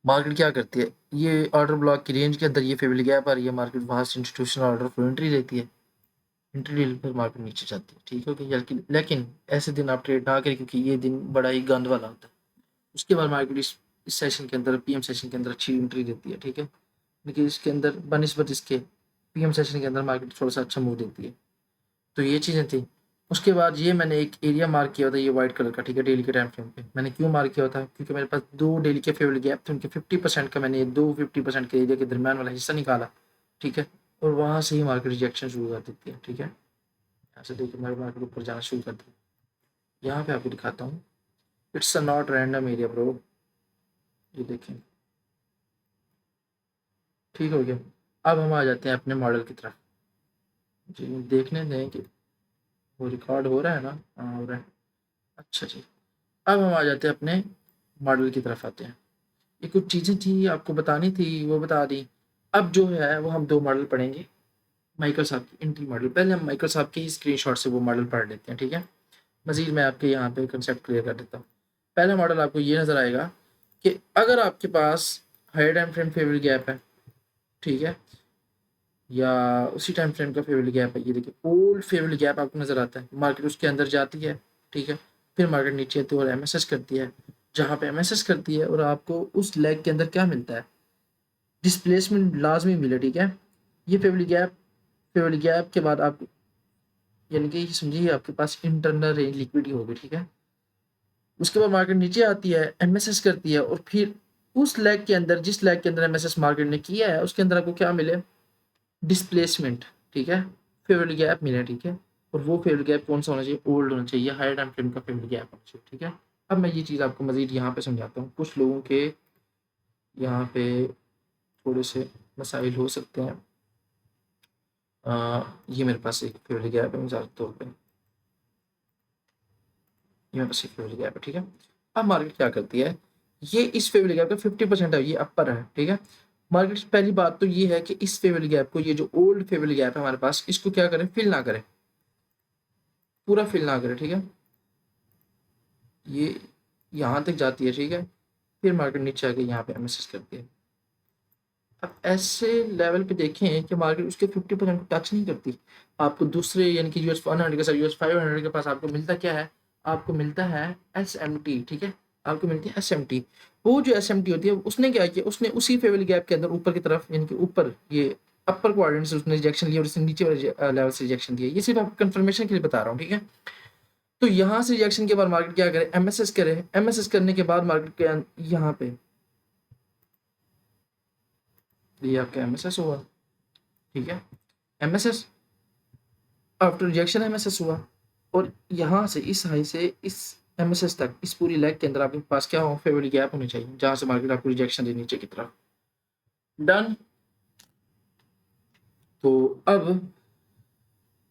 मार्केट क्या करती है, ये ऑर्डर ब्लॉक की रेंज के अंदर ये फेवरेट गैप आ रही है, मार्केट वहां से इंस्टीट्यूशनल ऑर्डर फॉर एंट्री लेती है, एंट्री डील पर मार्केट नीचे जाती है, ठीक है, ओके, लेकिन ऐसे दिन आप ट्रेड ना करें क्योंकि ये दिन बड़ा ही गंद वाला होता है। उसके बाद मार्केट इस सेशन के अंदर, पीएम सेशन के अंदर अच्छी एंट्री देती है, ठीक है, लेकिन इसके अंदर बनिस्बत इसके पीएम सेशन के अंदर मार्केट थोड़ा सा अच्छा मूव देती है। तो ये चीज़ें थी। उसके बाद ये मैंने एक एरिया मार्क किया था, ये वाइट कलर का, ठीक है, डेली के टाइम फ्रेम पे मैंने क्यों मार्क किया था, क्योंकि मेरे पास 2 डेली के फेवरेट गैप थे, उनके 50% का मैंने दो 50% के एरिया के दरमियान वाला हिस्सा निकाला, ठीक है, और वहाँ से ही मार्केट रिजेक्शन शुरू कर देती है, ठीक है, यहाँ से देखिए मेरे मार्केट ऊपर जाना शुरू कर दिया। यहाँ पे आपको दिखाता हूँ, it's a not random area bro, ये देखें, ठीक हो गया। अब हम आ जाते हैं अपने मॉडल की तरफ, जी देखने दें कि वो रिकॉर्ड हो रहा है ना, हाँ हो रहा है, अच्छा जी। अब हम आ जाते हैं अपने मॉडल की तरफ आते हैं, ये कुछ चीज़ें थी आपको बतानी थी वो बता दी। अब जो है वो हम 2 मॉडल पढ़ेंगे, माइकल साहब की एंट्री मॉडल, पहले हम माइकल साहब के ही स्क्रीनशॉट से वो मॉडल पढ़ लेते हैं, ठीक है, मजीद मैं आपके यहाँ पे कंसेप्ट क्लियर कर देता हूँ। पहला मॉडल आपको ये नज़र आएगा कि अगर आपके पास higher time frame favourite gap है, ठीक है, या उसी टाइम फ्रेम का फेवरेट गैप है, ये देखिए ओल्ड फेवरेट गैप आपको नज़र आता है, मार्केट उसके अंदर जाती है, ठीक है, फिर मार्केट नीचे आती है और एमएसएस करती है, जहाँ पे एमएसएस करती है और आपको उस लेग के अंदर क्या मिलता है, डिस्प्लेसमेंट लाजमी मिले, ठीक है, ये फेवरेट गैप के बाद आप यानी कि समझिए आपके पास इंटरनल रेंज लिक्विडिटी होगी, ठीक है, उसके बाद मार्केट नीचे आती है, एमएसएस करती है, और फिर उस लेग के अंदर, जिस लेग के अंदर एमएसएस मार्केट ने किया है उसके अंदर आपको क्या मिले, डिस्प्लेसमेंट, ठीक है, फेवरेट गैप मिले, ठीक है, और वो फेवरेट गैप कौन सा होना चाहिए, ओल्ड होना चाहिए, हायर टाइम फ्रेम का फेवरेट गैप होना चाहिए, ठीक है। अब मैं ये चीज़ आपको मजीद यहाँ पे समझाता हूँ, कुछ लोगों के यहाँ पे थोड़े से मसाइल हो सकते हैं। ये मेरे पास एक फेवरेट गैप है, मिसाल के तौर पर ये मेरे पास एक फेवरेट गैप है, ठीक है। अब मार्केट क्या करती है, ये इस फेवरेट गैप का 50% है, ये अपर है, ठीक है, मार्केट पहली बात तो ये है कि इस फेवल गैप को, ये जो ओल्ड फेवल गैप है हमारे पास, इसको क्या करें, फिल ना करें, पूरा फिल ना करें, ठीक है। ये यहाँ तक जाती है, ठीक है, फिर मार्केट नीचे आके यहाँ पे एमएसएस करती है। अब ऐसे लेवल पे देखें कि मार्केट उसके 50% को टच नहीं करती, आपको दूसरे यानी कि यूएस 100 के साथ यूएस 500 के पास आपको मिलता क्या है, आपको मिलता है एसएमटी, ठीक है, आपको मिलती है एसएमटी। वो जो एसएमटी होती है उसने क्या किया, उसने उसी फेवल गैप के अंदर ऊपर की तरफ यानी कि ऊपर ये अपर क्वाड्रेंट से उसने रिजेक्शन लिया और उसने नीचे वाले लेवल से रिजेक्शन दिया। ये सिर्फ आपको कंफर्मेशन के लिए बता रहा हूँ, ठीक है। तो यहाँ से रिजेक्शन के बाद मार्केट क्या करे, एमएसएस करे, एमएसएस करने के बाद मार्केट के यहाँ पे ये आपका एमएसएस हुआ, ठीक है, एमएसएस आफ्टर रिजेक्शन एमएसएस हुआ, और यहाँ से इस हाई से इस एमएसएस तक इस पूरी लेग के अंदर आपके पास क्या हो, फेवरेट गैप होनी चाहिए जहां से मार्केट आपको रिजेक्शन दे नीचे की तरफ। डन। तो अब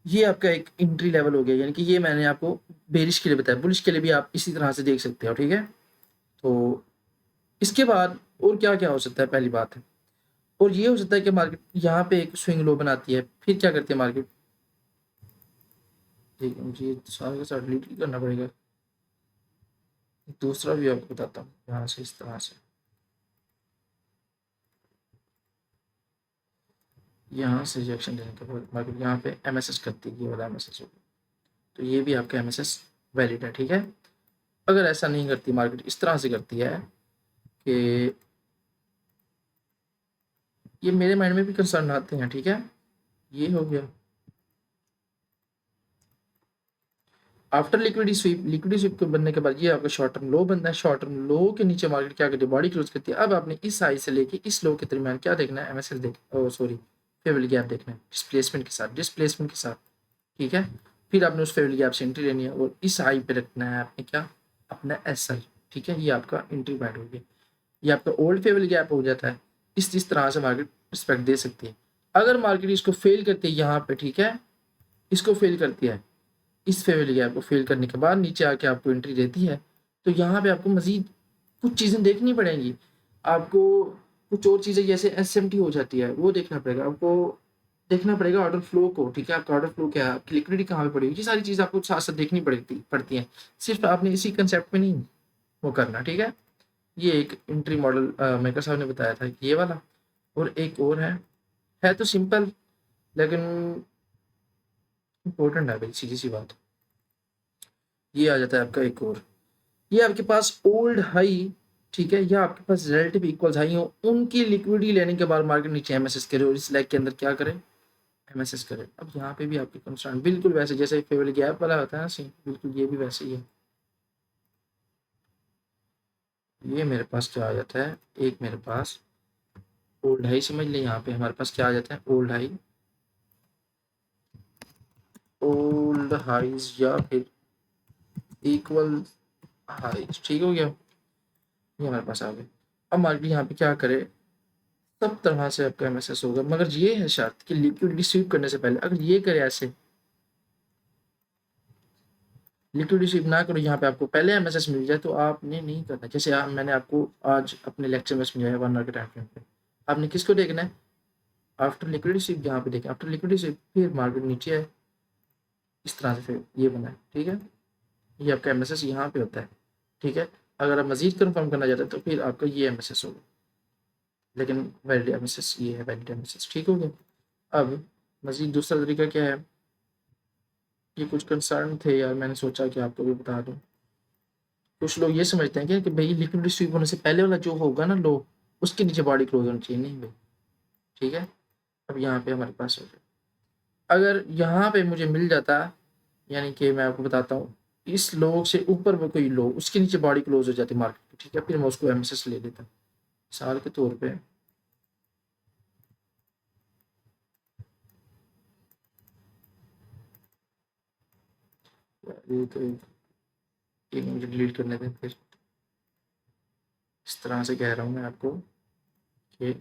ये आपका एक एंट्री लेवल हो गया, यानी कि ये मैंने आपको बेरिश के लिए बताया, बुलिश के लिए भी आप इसी तरह से देख सकते हो, ठीक है। तो इसके बाद और क्या क्या हो सकता है, पहली बात है, और ये हो सकता है कि मार्केट यहाँ पे एक स्विंग लो बनाती है, फिर क्या करती है मार्केट, ठीक है, मुझे सारे का सारा डिलीट करना पड़ेगा, दूसरा भी आपको बताता हूँ, यहाँ से इस तरह से यहाँ से रिजेक्शन देने के बाद मार्केट यहाँ पे एमएसएस करती है, ये वाला एमएसएस होगा, तो ये भी आपका एमएसएस वैलिड है, ठीक है। अगर ऐसा नहीं करती मार्केट, इस तरह से करती है कि ये मेरे माइंड में भी कंसर्न आते हैं, ठीक है, ये हो गया। आफ्टर लिक्विडिटी स्वीप के बनने के बाद ये आपका शॉर्ट टर्म लो बनता है, शॉर्ट टर्म लो के नीचे मार्केट क्या करती है, बॉडी क्लोज करती है। अब आपने इस हाई से लेके इस लो के दरमियान क्या देखना है, एमएसएल देख, ओ सॉरी, फेवरेबल गैप देखना है, डिस्प्लेसमेंट के साथ, ठीक है। फिर आपने उस फेवरेबल गैप से एंट्री लेनी है और इस हाई पे रखना है आपने क्या, अपना एसएल, ठीक है, ये आपका एंट्री पॉइंट हो गया। ये आपका ओल्ड फेवरेबल गैप हो जाता है। इस तरह से मार्केट रिस्पेक्ट दे सकती है। अगर मार्केट इसको फेल करती है यहाँ पे, ठीक है, इसको फेल करती है, इस फेवरेबल गैप को फेल करने के बाद नीचे आके आपको एंट्री देती है, तो यहाँ पे आपको मजीद कुछ चीज़ें देखनी पड़ेंगी। आपको कुछ और चीज़ें जैसे एसएमटी हो जाती है वो देखना पड़ेगा, आपको देखना पड़ेगा ऑर्डर फ्लो को, ठीक है, आपका ऑर्डर फ्लो क्या है, आपकी लिक्विडिटी कहाँ पे पड़ी, ये सारी चीज़ आपको साथ साथ देखनी पड़ती हैं। सिर्फ आपने इसी कंसेप्ट में नहीं वो करना, ठीक है। ये एक एंट्री मॉडल मेकर साहब ने बताया था ये वाला, और एक और है तो सिंपल लेकिन इम्पोर्टेंट है भाई, सीधी सी बात। ये आ जाता है आपका एक और, ये आपके पास ओल्ड हाई, ठीक है, या आपके पास रिलेटिव इक्वल्स हाई हो, उनकी लिक्विडिटी लेने के बाद मार्केट नीचे एमएसएस करे और इस लेग के अंदर क्या करे, एमएसएस करे। अब यहाँ पे भी आपकी कंस्ट्रेंट बिल्कुल वैसे जैसे फेवरेबल गैप वाला होता है ना सेम, बिल्कुल ये भी वैसे ही है। ये मेरे पास क्या आ जाता है, एक मेरे पास ओल्ड हाई समझ ले, यहाँ पे हमारे पास क्या आ जाता है, ओल्ड हाइज या फिर इक्वल हाइज, ठीक हो गया, ये हमारे पास आ गए। अब मार्केट यहाँ पे क्या करे, सब तरह से आपका एमएसएस होगा, मगर ये है शर्त कि लिक्विडिटी स्वीप करने से पहले अगर ये करे ऐसे, लिक्विडिटी स्वीप ना करो, यहाँ पे आपको पहले एमएसएस मिल जाए, तो आपने नहीं करना। जैसे मैंने आपको आज अपने लेक्चर में समझाया 1 आवर के टाइम फ्रेम पे, आपने किसको देखना है, आफ्टर लिक्विडिटी स्वीप, यहाँ पे देखें आफ्टर लिक्विडिटी स्वीप, फिर मार्केट नीचे है, इस तरह से फिर ये बना है, ठीक है, ये आपका एमएसएस यहाँ पे होता है, ठीक है। अगर आप मजीद कन्फर्म करना चाहते हैं तो फिर आपका ये एमएसएस होगा, लेकिन वैलिड एमएसएस ये है, वैलिड एमएसएस, ठीक हो गया। अब मजीद दूसरा तरीका क्या है, ये कुछ कंसर्न थे यार, मैंने सोचा कि आपको भी बता दूं। कुछ लोग ये समझते हैं कि भाई लिक्विडिटी स्वीप होने से पहले वाला जो होगा ना लो, उसके नीचे बॉडी क्लोज होनी चाहिए, नहीं भाई, ठीक है। अब यहाँ पे हमारे पास हो गया, अगर यहाँ पे मुझे मिल जाता, यानी कि मैं आपको बताता हूँ, इस लो से ऊपर में कोई लो, उसके नीचे बॉडी क्लोज हो जाती मार्केट की, ठीक है, फिर मैं उसको एमएसएस ले लेता मिसाल के तौर पे। ये तो एक मुझे डिलीट करने दें, फिर इस तरह से कह रहा हूँ मैं आपको कि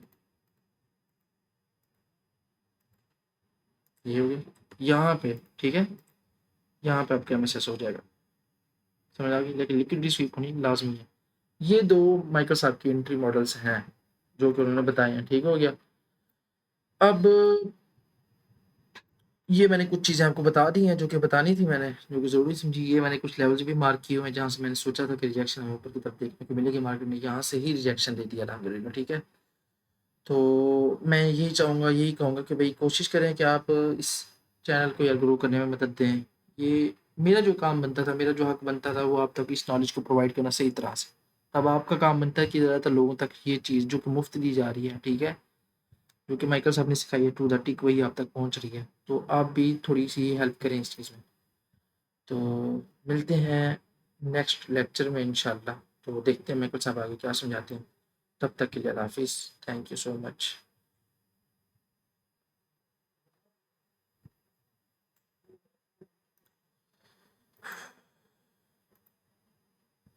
ये हो गया यहाँ पे, ठीक है, यहाँ पे आपका एमएसएस हो जाएगा, समझ आ गई। लेकिन लिक्विडिटी स्वीप होनी लाजमी है। ये दो माइक्रोसॉफ्ट की एंट्री मॉडल्स हैं जो कि उन्होंने बताए हैं, ठीक हो गया। अब ये मैंने कुछ चीज़ें आपको बता दी हैं जो कि बतानी थी मैंने, जो कि ज़रूरी समझी। ये मैंने कुछ लेवल्स भी मार्क किए हुए हैं जहाँ से मैंने सोचा था कि रिजेक्शन हमें ऊपर की तरफ देखने को मिलेगी मार्केट में, यहाँ से ही रिजेक्शन दे दिया अल्हम्दुलिल्लाह, ठीक है। तो मैं यही चाहूँगा, यही कहूँगा कि भाई कोशिश करें कि आप इस चैनल को यार ग्रो करने में मदद दें। ये मेरा जो काम बनता था, मेरा जो हक बनता था, वो आप तक इस नॉलेज को प्रोवाइड करना सही तरह से। अब आपका काम बनता है कि ज़्यादातर लोगों तक ये चीज़ जो कि मुफ्त दी जा रही है, ठीक है, जो कि माइकल साहब ने सिखाई है, टू द टिक, वही आप तक पहुँच रही है। तो आप भी थोड़ी सी हेल्प करें इस चीज़ में। तो मिलते हैं नेक्स्ट लेक्चर में इंशाल्लाह। तो देखते हैं माइकल साहब आगे क्या समझाते हैं। तब तक के लिए अल्लाह हाफिज़। Thank you so much.